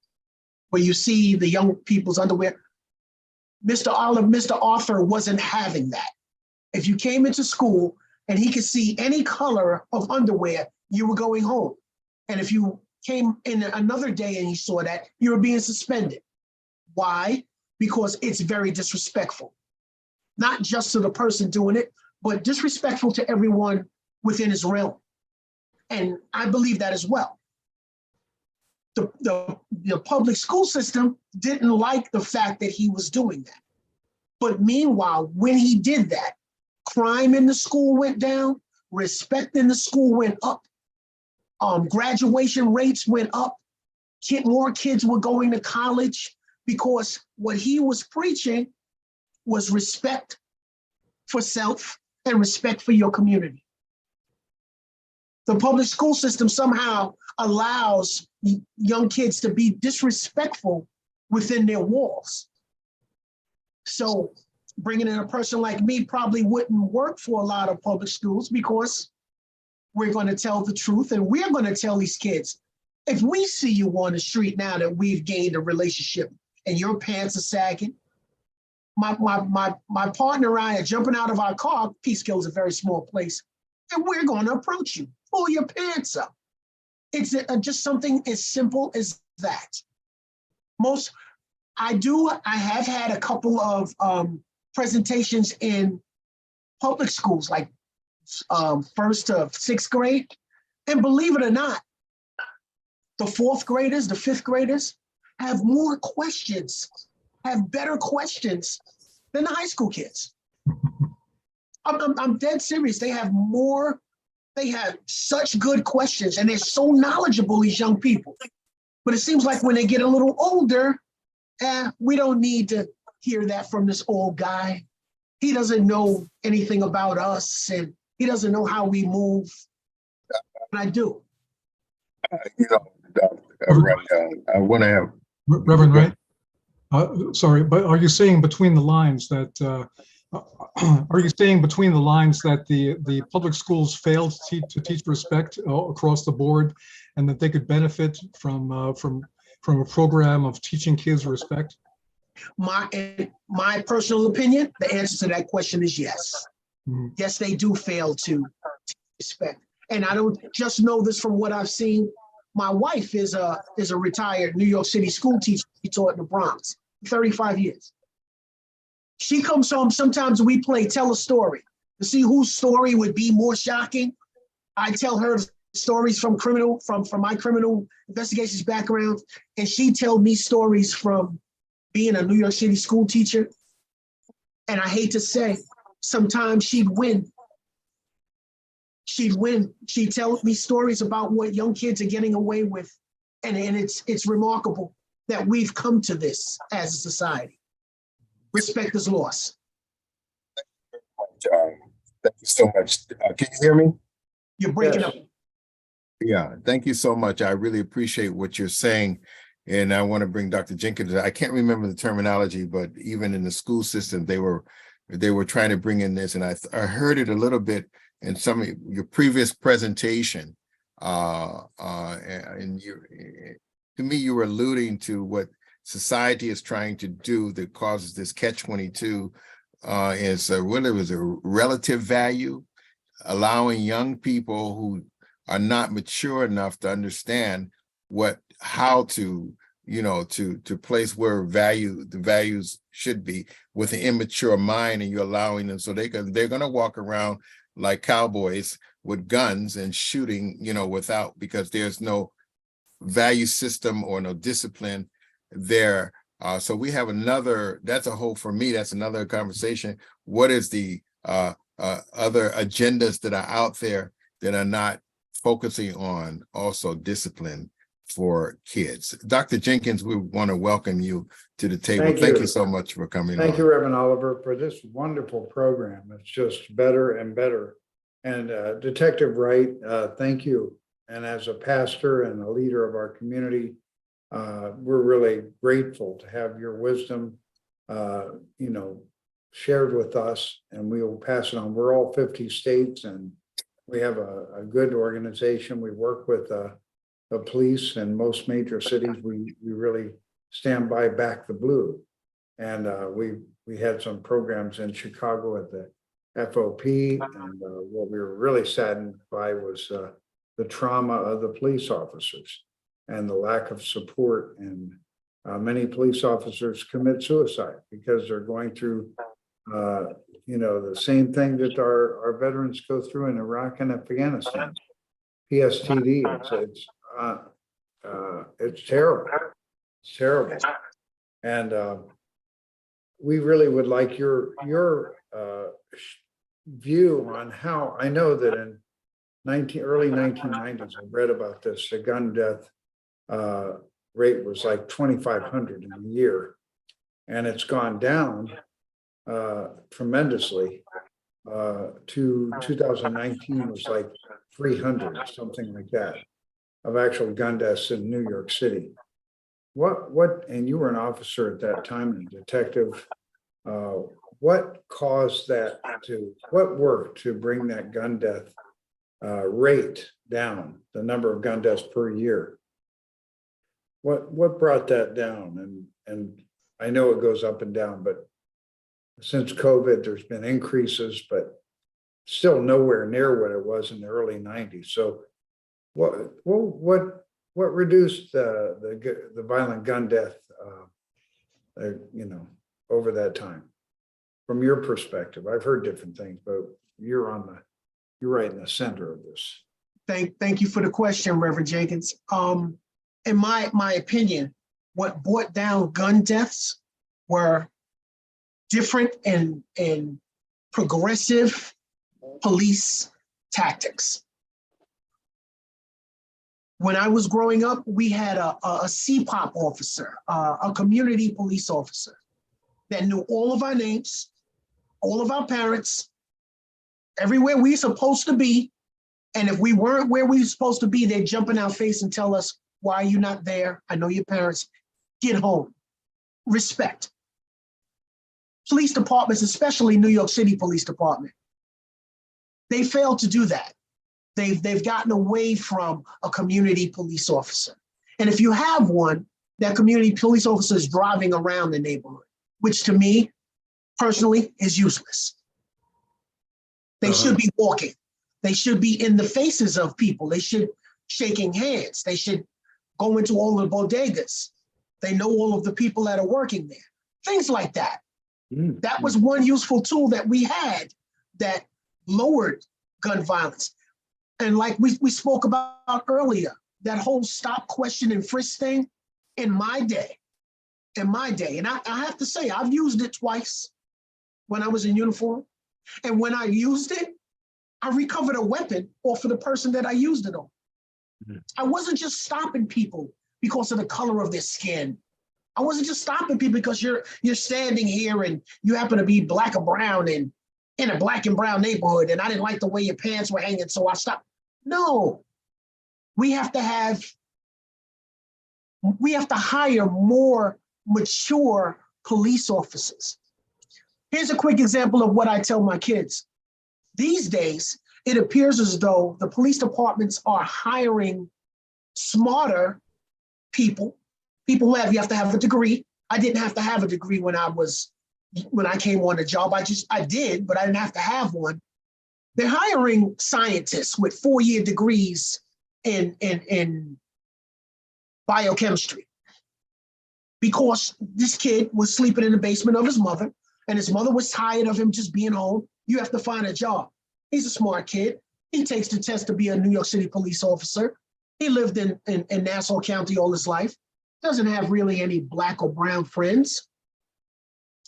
Speaker 2: where you see the young people's underwear. Mr. Arthur wasn't having that. If you came into school and he could see any color of underwear, you were going home. And if you came in another day and he saw that, you were being suspended. Why? Because it's very disrespectful. Not just to the person doing it, but disrespectful to everyone within his realm. And I believe that as well. The public school system didn't like the fact that he was doing that. But meanwhile, when he did that, crime in the school went down, respect in the school went up, graduation rates went up, more kids were going to college, because what he was preaching was respect for self and respect for your community. The public school system somehow allows young kids to be disrespectful within their walls. So bringing in a person like me probably wouldn't work for a lot of public schools, because we're going to tell the truth, and we're going to tell these kids, if we see you on the street now that we've gained a relationship and your pants are sagging, my partner and I are jumping out of our car. Peekskill is a very small place, and we're going to approach you. Pull your pants up. It's just something as simple as that. I have had a couple of presentations in public schools, like 1st to 6th grade. And believe it or not, the 4th graders, the 5th graders have more questions, have better questions than the high school kids. I'm dead serious. They have such good questions, and they're so knowledgeable, these young people. But it seems like when they get a little older, we don't need to hear that from this old guy. He doesn't know anything about us, and he doesn't know how we move. And I do.
Speaker 1: I want to have
Speaker 5: Reverend Wright, sorry, but are you saying between the lines that the public schools failed to teach respect across the board, and that they could benefit from a program of teaching kids respect?
Speaker 2: My personal opinion, the answer to that question is yes. Mm-hmm. Yes, they do fail to respect. And I don't just know this from what I've seen. My wife is a retired New York City school teacher. She taught in the Bronx, 35 years. She comes home, sometimes we play tell a story to see whose story would be more shocking. I tell her stories from my criminal investigations background, and she tells me stories from being a New York City school teacher. And I hate to say, sometimes she'd win. She'd tell me stories about what young kids are getting away with. And it's remarkable that we've come to this as a society. respect is lost.
Speaker 1: Thank you so much. Can you hear me?
Speaker 2: You're breaking
Speaker 4: Yes.
Speaker 2: up.
Speaker 1: Yeah, thank you so much. I really appreciate what you're saying. And I want to bring Dr. Jenkins. I can't remember the terminology, but even in the school system, they were trying to bring in this, and I heard it a little bit in some of your previous presentation. And to me, you were alluding to what society is trying to do that causes this catch-22 is what it was, a relative value, allowing young people who are not mature enough to understand how to, to place where the values should be with an immature mind, and you're allowing them, so they're going to walk around like cowboys with guns and shooting, because there's no value system or no discipline there. So we have that's another conversation. What is the other agendas that are out there that are not focusing on also discipline for kids? Dr. Jenkins, we want to welcome you to the table. Thank you so much for coming on.
Speaker 6: Thank you, Reverend Oliver, for this wonderful program. It's just better and better. And Detective Wright, thank you. And as a pastor and a leader of our community, we're really grateful to have your wisdom, shared with us, and we will pass it on. We're all 50 states, and we have a good organization. We work with the police in most major cities. We really stand by Back the Blue. And we had some programs in Chicago at the FOP, and what we were really saddened by was the trauma of the police officers and the lack of support. And many police officers commit suicide because they're going through the same thing that our veterans go through in Iraq and Afghanistan. PSTD, it's terrible. It's terrible. And we really would like your view on how, I know that in early 1990s, I read about this, the gun death rate was like 2,500 in a year, and it's gone down tremendously. To 2019 was like 300, something like that, of actual gun deaths in New York City. And you were an officer at that time, and a detective, what caused that what worked to bring that gun death rate down, the number of gun deaths per year? What brought that down? And I know it goes up and down, but since COVID, there's been increases, but still nowhere near what it was in the early 90s. So what reduced the violent gun death, over that time, from your perspective? I've heard different things, but you're right in the center of this.
Speaker 2: Thank you for the question, Reverend Jenkins. In my opinion, what brought down gun deaths were different and progressive police tactics. When I was growing up, we had a CPOP officer, a community police officer, that knew all of our names, all of our parents, everywhere we're supposed to be. And if we weren't where we were supposed to be, they'd jump in our face and tell us, why are you not there? I know your parents. Get home. Respect. Police departments, especially New York City Police Department, they failed to do that. They've gotten away from a community police officer. And if you have one, that community police officer is driving around the neighborhood, which to me, personally, is useless. They should be walking. They should be in the faces of people. They should shaking hands. They should go into all the bodegas. They know all of the people that are working there. Things like that. That was one useful tool that we had that lowered gun violence. And like we spoke about earlier, that whole stop, question, and frisk thing, in my day, and I have to say, I've used it twice when I was in uniform. And when I used it, I recovered a weapon off of the person that I used it on. I wasn't just stopping people because of the color of their skin. I wasn't just stopping people because you're standing here and you happen to be black or brown and in a black and brown neighborhood, and I didn't like the way your pants were hanging, so I stopped. No, we have to hire more mature police officers. Here's a quick example of what I tell my kids. These days, it appears as though the police departments are hiring smarter people who you have to have a degree. I didn't have to have a degree when I came on the job. I did, but I didn't have to have one. They're hiring scientists with 4-year degrees in biochemistry because this kid was sleeping in the basement of his mother and his mother was tired of him just being home. You have to find a job. He's a smart kid. He takes the test to be a New York City police officer. He lived in Nassau County all his life. Doesn't have really any black or brown friends.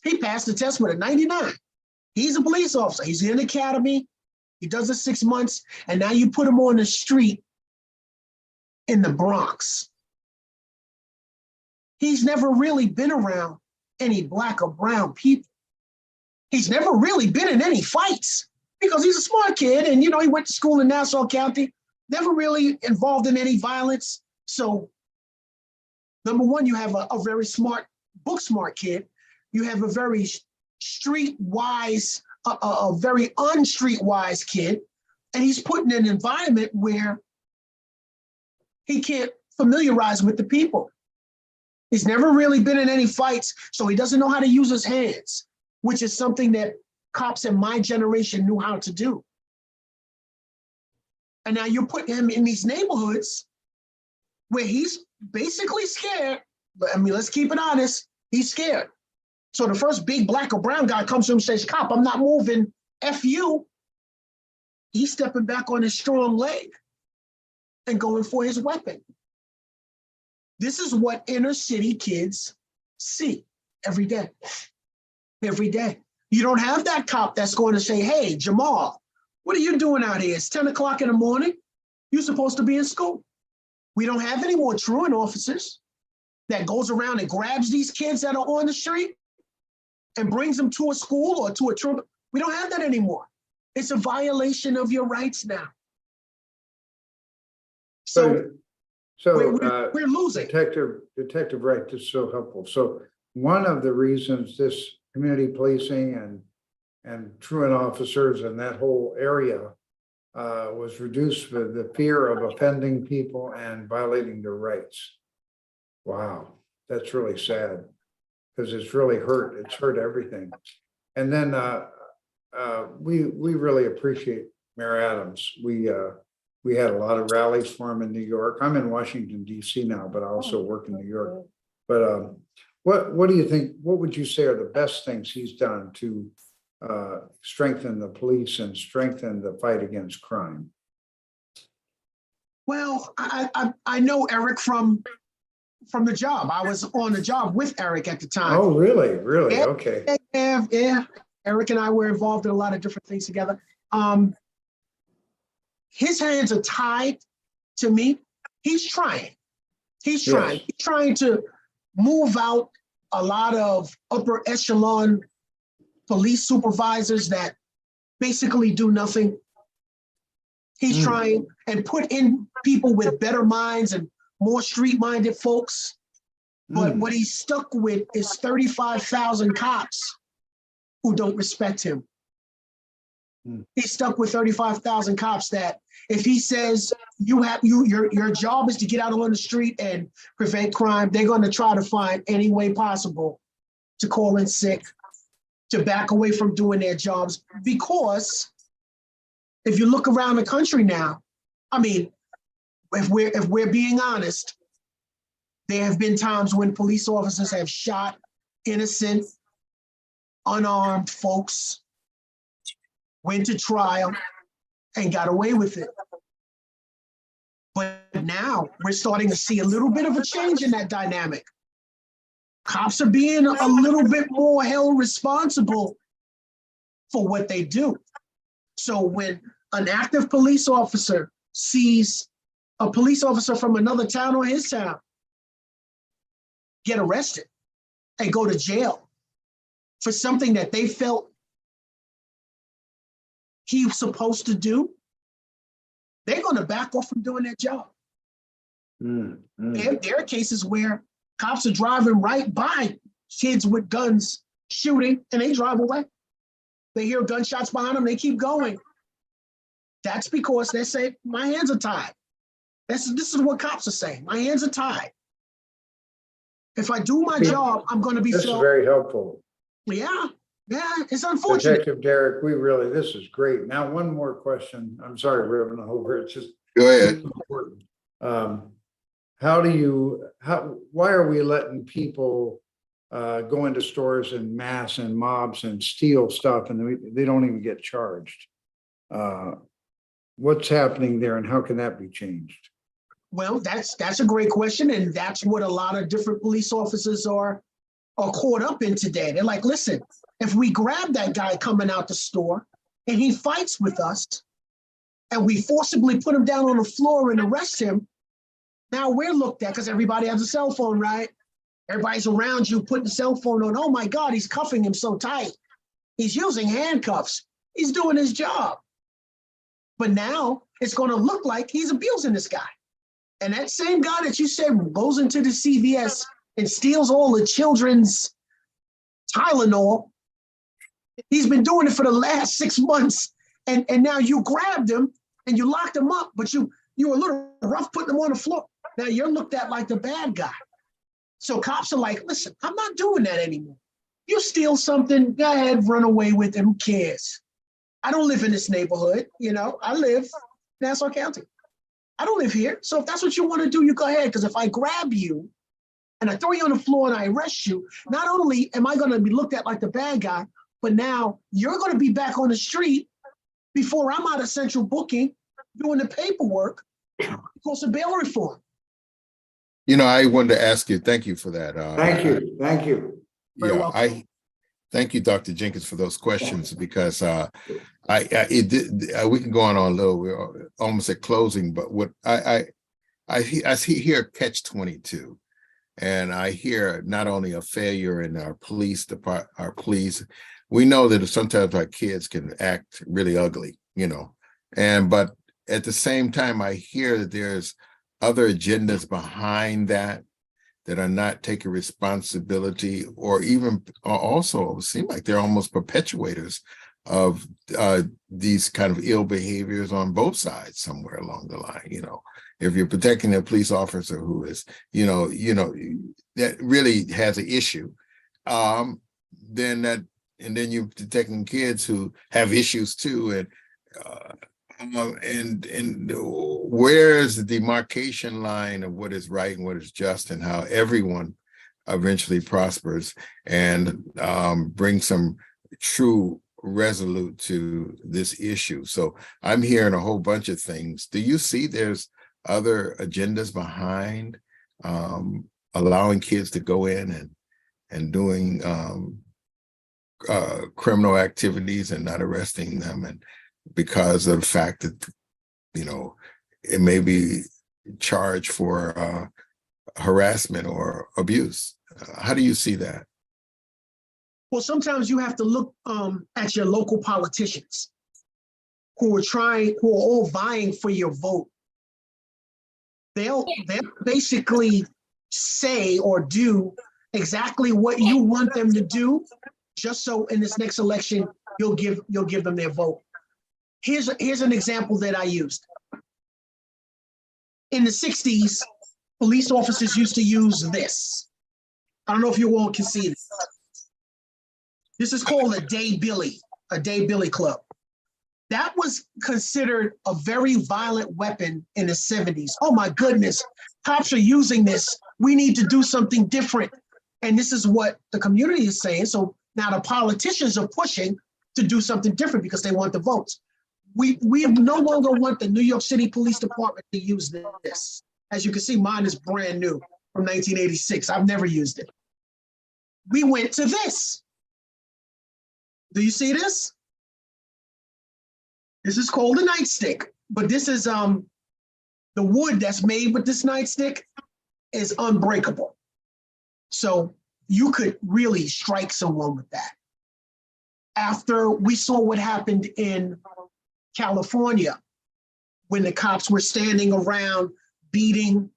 Speaker 2: He passed the test with a 99. He's a police officer. He's in the academy. He does it 6 months. And now you put him on the street in the Bronx. He's never really been around any black or brown people. He's never really been in any fights because he's a smart kid. And, he went to school in Nassau County, never really involved in any violence. So, number one, you have a very smart, book smart kid. You have a very streetwise, a very unstreetwise kid. And he's put in an environment where he can't familiarize with the people. He's never really been in any fights, so he doesn't know how to use his hands, which is something that cops in my generation knew how to do. And now you're putting him in these neighborhoods where he's basically scared. But let's keep it honest, he's scared. So the first big black or brown guy comes to him and says, "Cop, I'm not moving, F you." He's stepping back on his strong leg and going for his weapon. This is what inner city kids see every day. Every day. You don't have that cop that's going to say, "Hey, Jamal, what are you doing out here? It's 10 o'clock in the morning. You're supposed to be in school." We don't have any more truant officers that goes around and grabs these kids that are on the street and brings them to a school or to a truant. We don't have that anymore. It's a violation of your rights now. So we're losing.
Speaker 6: Detective Wright, this is so helpful. So one of the reasons this community policing and truant officers and that whole area was reduced with the fear of offending people and violating their rights. Wow, that's really sad because it's really hurt. It's hurt everything. And then we really appreciate Mayor Adams. We had a lot of rallies for him in New York. I'm in Washington, D.C. now, but I also work in New York. But what do you think? What would you say are the best things he's done to strengthen the police and strengthen the fight against crime?
Speaker 2: Well, I know Eric from the job. I was on the job with Eric at the time.
Speaker 6: Oh, really? Really?
Speaker 2: Yeah,
Speaker 6: Okay.
Speaker 2: Yeah. Eric and I were involved in a lot of different things together. His hands are tied to me. He's trying. He's trying.
Speaker 6: Yes.
Speaker 2: He's trying to move out a lot of upper echelon police supervisors that basically do nothing. He's trying and put in people with better minds and more street-minded folks. But what he's stuck with is 35,000 cops who don't respect him. He's stuck with 35,000 cops that if he says your job is to get out on the street and prevent crime, they're going to try to find any way possible to call in sick, to back away from doing their jobs. Because if you look around the country now, if we're being honest, there have been times when police officers have shot innocent, unarmed folks, went to trial, and got away with it. But now we're starting to see a little bit of a change in that dynamic. Cops are being a little bit more held responsible for what they do. So when an active police officer sees a police officer from another town or his town get arrested, and go to jail for something that they felt he was supposed to do, they're going to back off from doing their job. There are cases where cops are driving right by kids with guns shooting and they drive away. They hear gunshots behind them, they keep going. That's because they say, my hands are tied. This is what cops are saying. My hands are tied. If I do my job, I'm going to be
Speaker 6: This is
Speaker 2: felt.
Speaker 6: very helpful.
Speaker 2: Yeah, it's unfortunate.
Speaker 6: Detective Derek, this is great. Now, one more question. I'm sorry, Reverend Hoover, it's just
Speaker 1: Go ahead.
Speaker 6: important. Why are we letting people go into stores in mass and mobs and steal stuff and they don't even get charged? What's happening there and how can that be changed?
Speaker 2: Well, that's a great question, and that's what a lot of different police officers are caught up in today. They're like, listen, if we grab that guy coming out the store and he fights with us and we forcibly put him down on the floor and arrest him, now we're looked at because everybody has a cell phone, right? Everybody's around you putting the cell phone on. Oh my God, he's cuffing him so tight. He's using handcuffs. He's doing his job. But now it's going to look like he's abusing this guy. And that same guy that you said goes into the CVS and steals all the children's Tylenol, he's been doing it for the last 6 months. And now you grabbed him and you locked him up, but you were a little rough putting him on the floor. Now you're looked at like the bad guy. So cops are like, listen, I'm not doing that anymore. You steal something, go ahead, run away with it, who cares? I don't live in this neighborhood, I live in Nassau County. I don't live here. So if that's what you want to do, you go ahead. Because if I grab you and I throw you on the floor and I arrest you, not only am I going to be looked at like the bad guy, but now you're going to be back on the street before I'm out of central booking doing the paperwork because of bail reform.
Speaker 1: I wanted to ask you, thank you for that.
Speaker 6: Thank you.
Speaker 2: Very
Speaker 1: Yeah,
Speaker 2: welcome.
Speaker 1: thank you, Dr. Jenkins, for those questions because we can go on a little. We're almost at closing, but what I hear catch-22, and I hear not only a failure in our police department, our police. We know that sometimes our kids can act really ugly, but at the same time, I hear that there's other agendas behind that are not taking responsibility, or even also seem like they're almost perpetuators of these kind of ill behaviors on both sides somewhere along the line. If you're protecting a police officer who is, that really has an issue, then you're protecting kids who have issues too, and where's the demarcation line of what is right and what is just, and how everyone eventually prospers and brings some true resolute to this issue. So I'm hearing a whole bunch of things. Do you see there's other agendas behind allowing kids to go in and doing criminal activities and not arresting them, and because of the fact that it may be charged for harassment or abuse? How do you see that?
Speaker 2: Well, sometimes you have to look at your local politicians who are all vying for your vote. They'll basically say or do exactly what you want them to do, just so in this next election you'll give them their vote. Here's an example that I used. In the 60s, police officers used to use this. I don't know if you all can see this. This is called a day billy club. That was considered a very violent weapon in the 70s. Oh my goodness, cops are using this. We need to do something different. And this is what the community is saying. So now the politicians are pushing to do something different because they want the votes. We no longer want the New York City Police Department to use this. As you can see, mine is brand new from 1986. I've never used it. We went to this. Do you see this? This is called a nightstick, but this is the wood that's made with this nightstick is unbreakable. So you could really strike someone with that. After we saw what happened in California, when the cops were standing around beating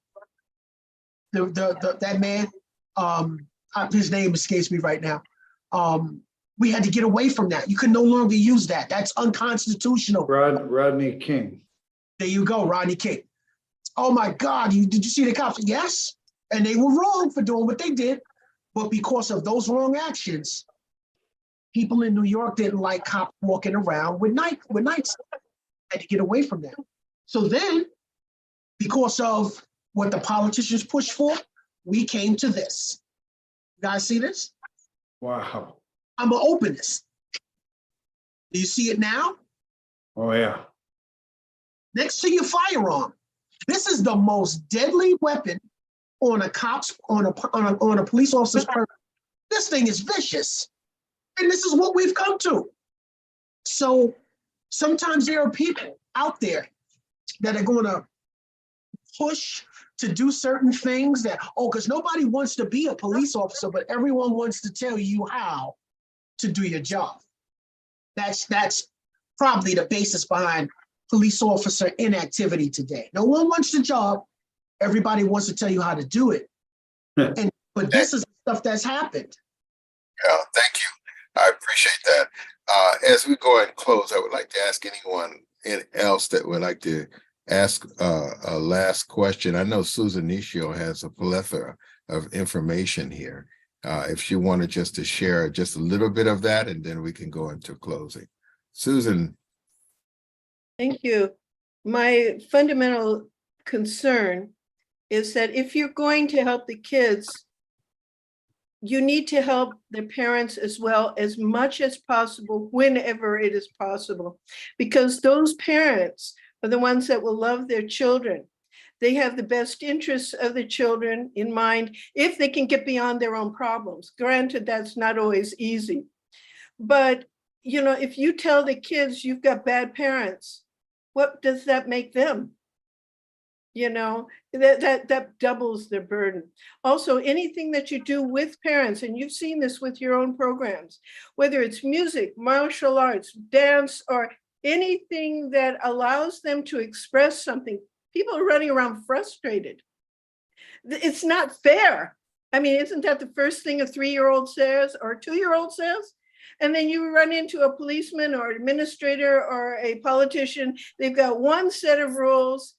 Speaker 2: that man, his name escapes me right now. We had to get away from that. You can no longer use that. That's unconstitutional.
Speaker 6: Rodney King.
Speaker 2: There you go, Rodney King. Oh my God, did you see the cops? Yes, and they were wrong for doing what they did, but because of those wrong actions, people in New York didn't like cops walking around with knives. Had to get away from that. So then, because of what the politicians pushed for, we came to this. You guys see this?
Speaker 6: Wow.
Speaker 2: I'm gonna open this. Do you see it now?
Speaker 6: Oh, yeah.
Speaker 2: Next to your firearm. This is the most deadly weapon on a police officer's person. This thing is vicious. And this is what we've come to. So sometimes there are people out there that are going to push to do certain things that, because nobody wants to be a police officer, but everyone wants to tell you how to do your job. That's probably the basis behind police officer inactivity today. No one wants the job. Everybody wants to tell you how to do it. But this is stuff that's happened.
Speaker 1: Yeah, thank you. I appreciate that. As we go ahead and close, I would like to ask anyone else that would like to ask a last question. I know Susan Nishio has a plethora of information here. If she wanted just to share just a little bit of that, and then we can go into closing. Susan.
Speaker 7: Thank you. My fundamental concern is that if you're going to help the kids, you need to help the parents as well, as much as possible, whenever it is possible, because those parents are the ones that will love their children. They have the best interests of the children in mind if they can get beyond their own problems. Granted, that's not always easy. But, you know, if you tell the kids you've got bad parents, what does that make them? You know, that doubles their burden. Also, anything that you do with parents, and you've seen this with your own programs, whether it's music, martial arts, dance, or anything that allows them to express something, people are running around frustrated. It's not fair. I mean, isn't that the first thing a 3-year-old says or a 2-year-old says? And then you run into a policeman or administrator or a politician. They've got one set of rules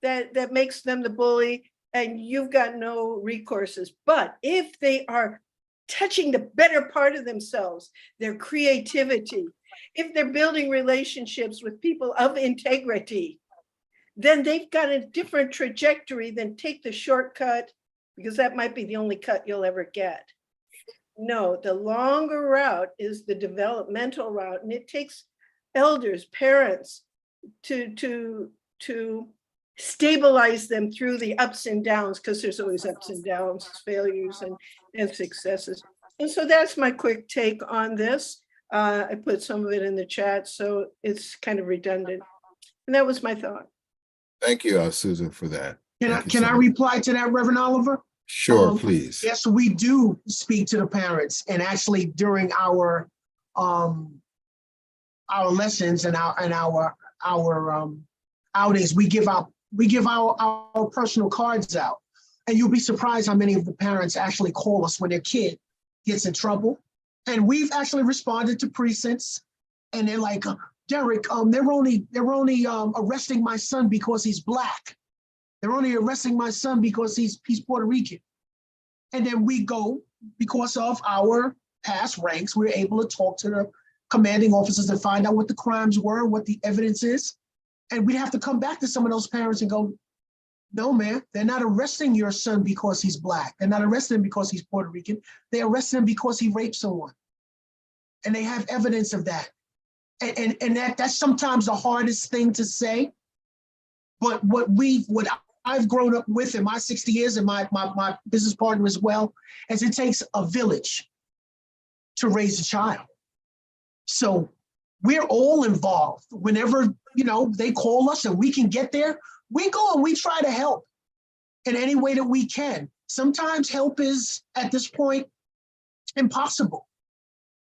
Speaker 7: that makes them the bully, and you've got no recourses. But if they are touching the better part of themselves, their creativity, if they're building relationships with people of integrity, then they've got a different trajectory than take the shortcut, because that might be the only cut you'll ever get. No, the longer route is the developmental route, and it takes elders, parents to stabilize them through the ups and downs, because there's always ups and downs, failures and successes. And so that's my quick take on this. I put some of it in the chat, so it's kind of redundant. And that was my thought.
Speaker 1: Thank you, Susan, for that.
Speaker 2: Can I reply to that, Reverend Oliver?
Speaker 1: Sure, please.
Speaker 2: Yes, we do speak to the parents, and actually during our lessons and our outings, we give our personal cards out, and you'll be surprised how many of the parents actually call us when their kid gets in trouble. And we've actually responded to precincts, and they're like, Derek, they're only arresting my son because he's Black. They're only arresting my son because he's Puerto Rican. And then we go, because of our past ranks, we're able to talk to the commanding officers and find out what the crimes were, what the evidence is. And we'd have to come back to some of those parents and go, no, man, they're not arresting your son because he's Black. They're not arresting him because he's Puerto Rican. They arrested him because he raped someone. And they have evidence of that. And that's sometimes the hardest thing to say. But what I've grown up with in my 60 years, and my business partner as well, is it takes a village to raise a child. So we're all involved. Whenever, they call us and we can get there, we go and we try to help in any way that we can. Sometimes help is, at this point, impossible.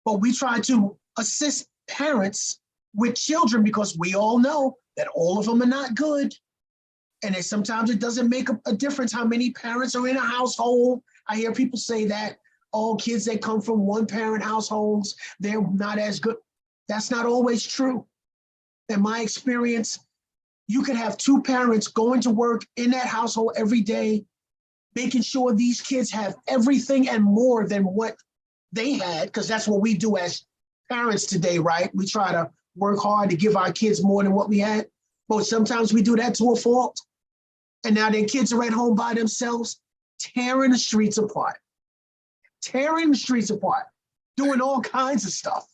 Speaker 2: But we try to assist parents with children because we all know that all of them are not good. And sometimes it doesn't make a difference how many parents are in a household. I hear people say that all kids that come from one parent households, they're not as good. That's not always true. In my experience, you could have two parents going to work in that household every day, making sure these kids have everything and more than what they had, because that's what we do as parents today, right? We try to work hard to give our kids more than what we had, but sometimes we do that to a fault. And now their kids are at home by themselves, tearing the streets apart, doing all kinds of stuff.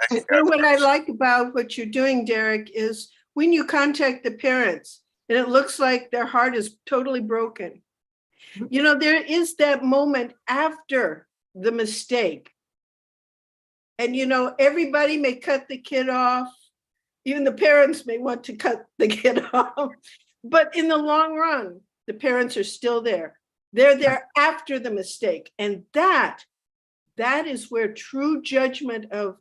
Speaker 7: And what I like about what you're doing, Derek, is when you contact the parents and it looks like their heart is totally broken, you know, there is that moment after the mistake. And, you know, everybody may cut the kid off. Even the parents may want to cut the kid off. But in the long run, the parents are still there. They're there after the mistake. And that is where true judgment of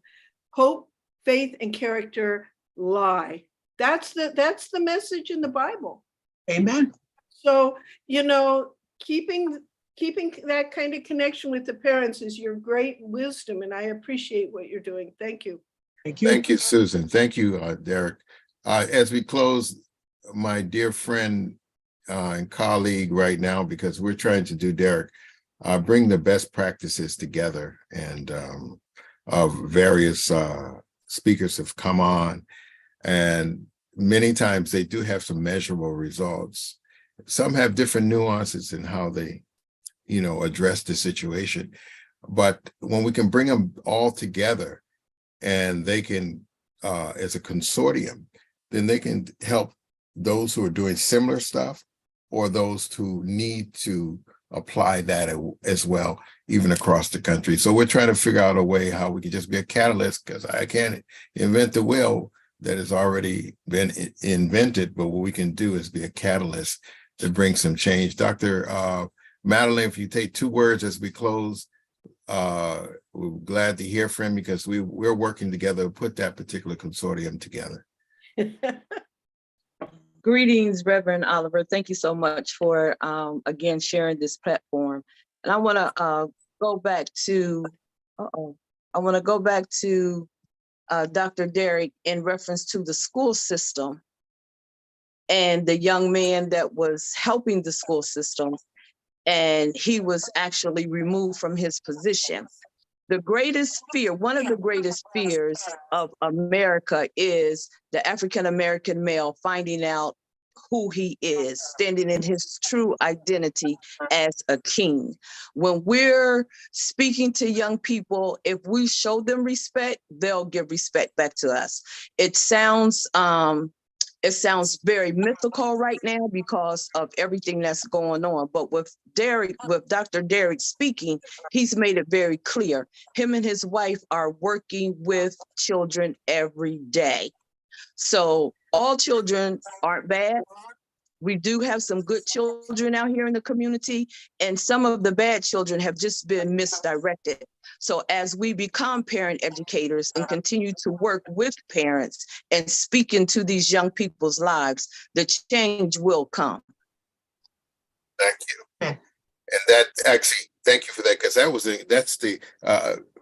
Speaker 7: hope, faith, and character lie. That's the message in the Bible.
Speaker 2: Amen.
Speaker 7: So, you know, keeping that kind of connection with the parents is your great wisdom, and I appreciate what you're doing. Thank you.
Speaker 2: Thank you.
Speaker 1: Thank you, Susan. Thank you, Derek. As we close, my dear friend and colleague right now, because we're trying to do, Derek, bring the best practices together, and of various speakers have come on, and many times they do have some measurable results. Some have different nuances in how they, you know, address the situation. But when we can bring them all together and they can, as a consortium, then they can help those who are doing similar stuff or those who need to apply that as well, even across the country. So we're trying to figure out a way how we can just be a catalyst, because I can't invent the wheel that has already been invented, but what we can do is be a catalyst to bring some change. Dr. Madeline, if you take 2 words as we close, we're glad to hear from you, because we're working together to put that particular consortium together.
Speaker 8: Greetings, Reverend Oliver. Thank you so much for, again, sharing this platform. And I want to go back to, Dr. Derek in reference to the school system and the young man that was helping the school system, and he was actually removed from his position. The greatest fear, one of the greatest fears of America is the African-American male finding out who he is, standing in his true identity as a king. When we're speaking to young people, if we show them respect, they'll give respect back to us. It sounds very mythical right now because of everything that's going on. But with Dr. Derek speaking, he's made it very clear. Him and his wife are working with children every day. So all children aren't bad. We do have some good children out here in the community, and some of the bad children have just been misdirected. So as we become parent educators and continue to work with parents and speak into these young people's lives, the change will come.
Speaker 1: Thank you. And that actually, thank you for that, because that's the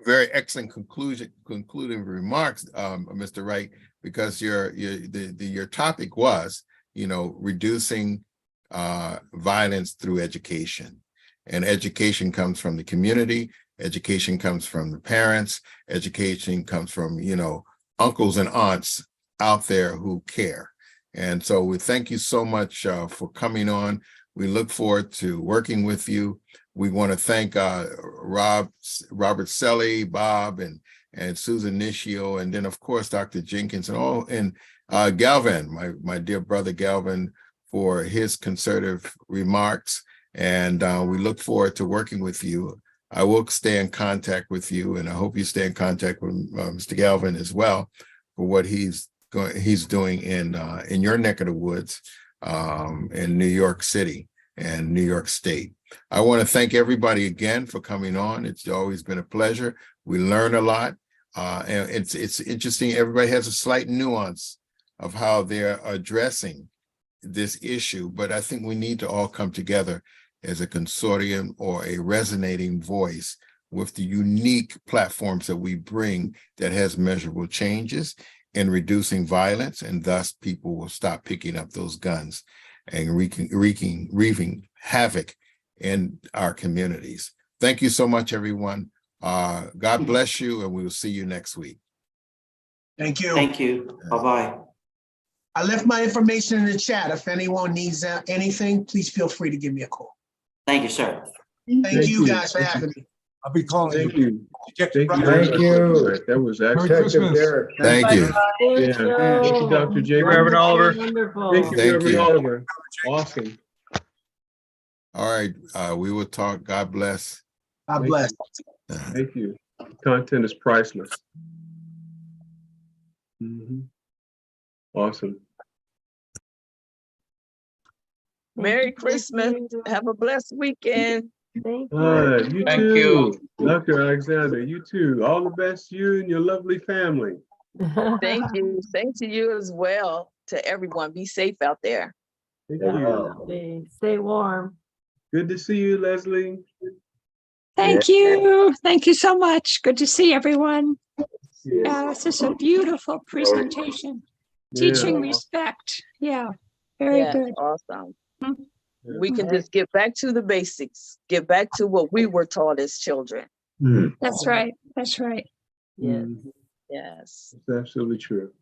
Speaker 1: very excellent concluding remarks, Mr. Wright, because your topic was, you know, reducing violence through education. And education comes from the community, education comes from the parents, education comes from, you know, uncles and aunts out there who care. And so we thank you so much for coming on. We look forward to working with you. We want to thank Robert Selly, Bob, and Susan Nishio, and then of course Dr. Jenkins and Galvin, my dear brother Galvin, for his conservative remarks. And we look forward to working with you. I will stay in contact with you, and I hope you stay in contact with Mr. Galvin as well for what he's doing in your neck of the woods in New York City. and New York State. I want to thank everybody again for coming on. It's always been a pleasure. We learn a lot. And it's interesting. Everybody has a slight nuance of how they're addressing this issue, but I think we need to all come together as a consortium or a resonating voice with the unique platforms that we bring that has measurable changes in reducing violence, and thus people will stop picking up those guns and wreaking havoc in our communities. Thank you so much, everyone. God bless you, and we will see you next week.
Speaker 2: Thank you.
Speaker 9: Thank you. Bye-bye.
Speaker 2: I left my information in the chat. If anyone needs anything, please feel free to give me a call.
Speaker 9: Thank you, sir.
Speaker 2: Thank you guys for having me.
Speaker 4: I'll be calling
Speaker 10: Thank
Speaker 4: you.
Speaker 10: you.
Speaker 4: Detective
Speaker 10: Thank you.
Speaker 4: Brown.
Speaker 6: Thank you.
Speaker 10: That was
Speaker 5: Merry
Speaker 10: excellent.
Speaker 6: Detective
Speaker 5: Christmas.
Speaker 6: Derek.
Speaker 1: Thank you.
Speaker 10: Yeah. Thank you, Dr. Jacob.
Speaker 3: Reverend
Speaker 10: Oliver.
Speaker 3: Wonderful.
Speaker 10: Thank you,
Speaker 1: Thank
Speaker 10: Reverend
Speaker 1: you.
Speaker 10: Oliver. Awesome.
Speaker 1: All right, we will talk. God bless.
Speaker 2: God bless.
Speaker 10: Thank you. Content is priceless. Mhm. Awesome.
Speaker 8: Merry Christmas. Have a blessed weekend.
Speaker 3: Thank you.
Speaker 10: You
Speaker 9: Thank
Speaker 10: too.
Speaker 9: you.
Speaker 10: Dr. Alexander, you too. All the best to you and your lovely family.
Speaker 8: Thank you. Same to you as well. To everyone. Be safe out there.
Speaker 10: Thank you.
Speaker 3: Stay warm.
Speaker 10: Good to see you, Leslie.
Speaker 11: Thank you. Thank you so much. Good to see everyone. Yeah, this is a beautiful presentation. Teaching
Speaker 10: Yeah.
Speaker 11: respect. Yeah, very
Speaker 8: Yeah,
Speaker 11: good.
Speaker 8: awesome.
Speaker 11: Mm.
Speaker 8: We can just get back to the basics, get back to what we were taught as children.
Speaker 10: Mhm.
Speaker 11: That's right. That's right.
Speaker 3: Yes.
Speaker 10: Mhm.
Speaker 8: Yes.
Speaker 10: That's absolutely true.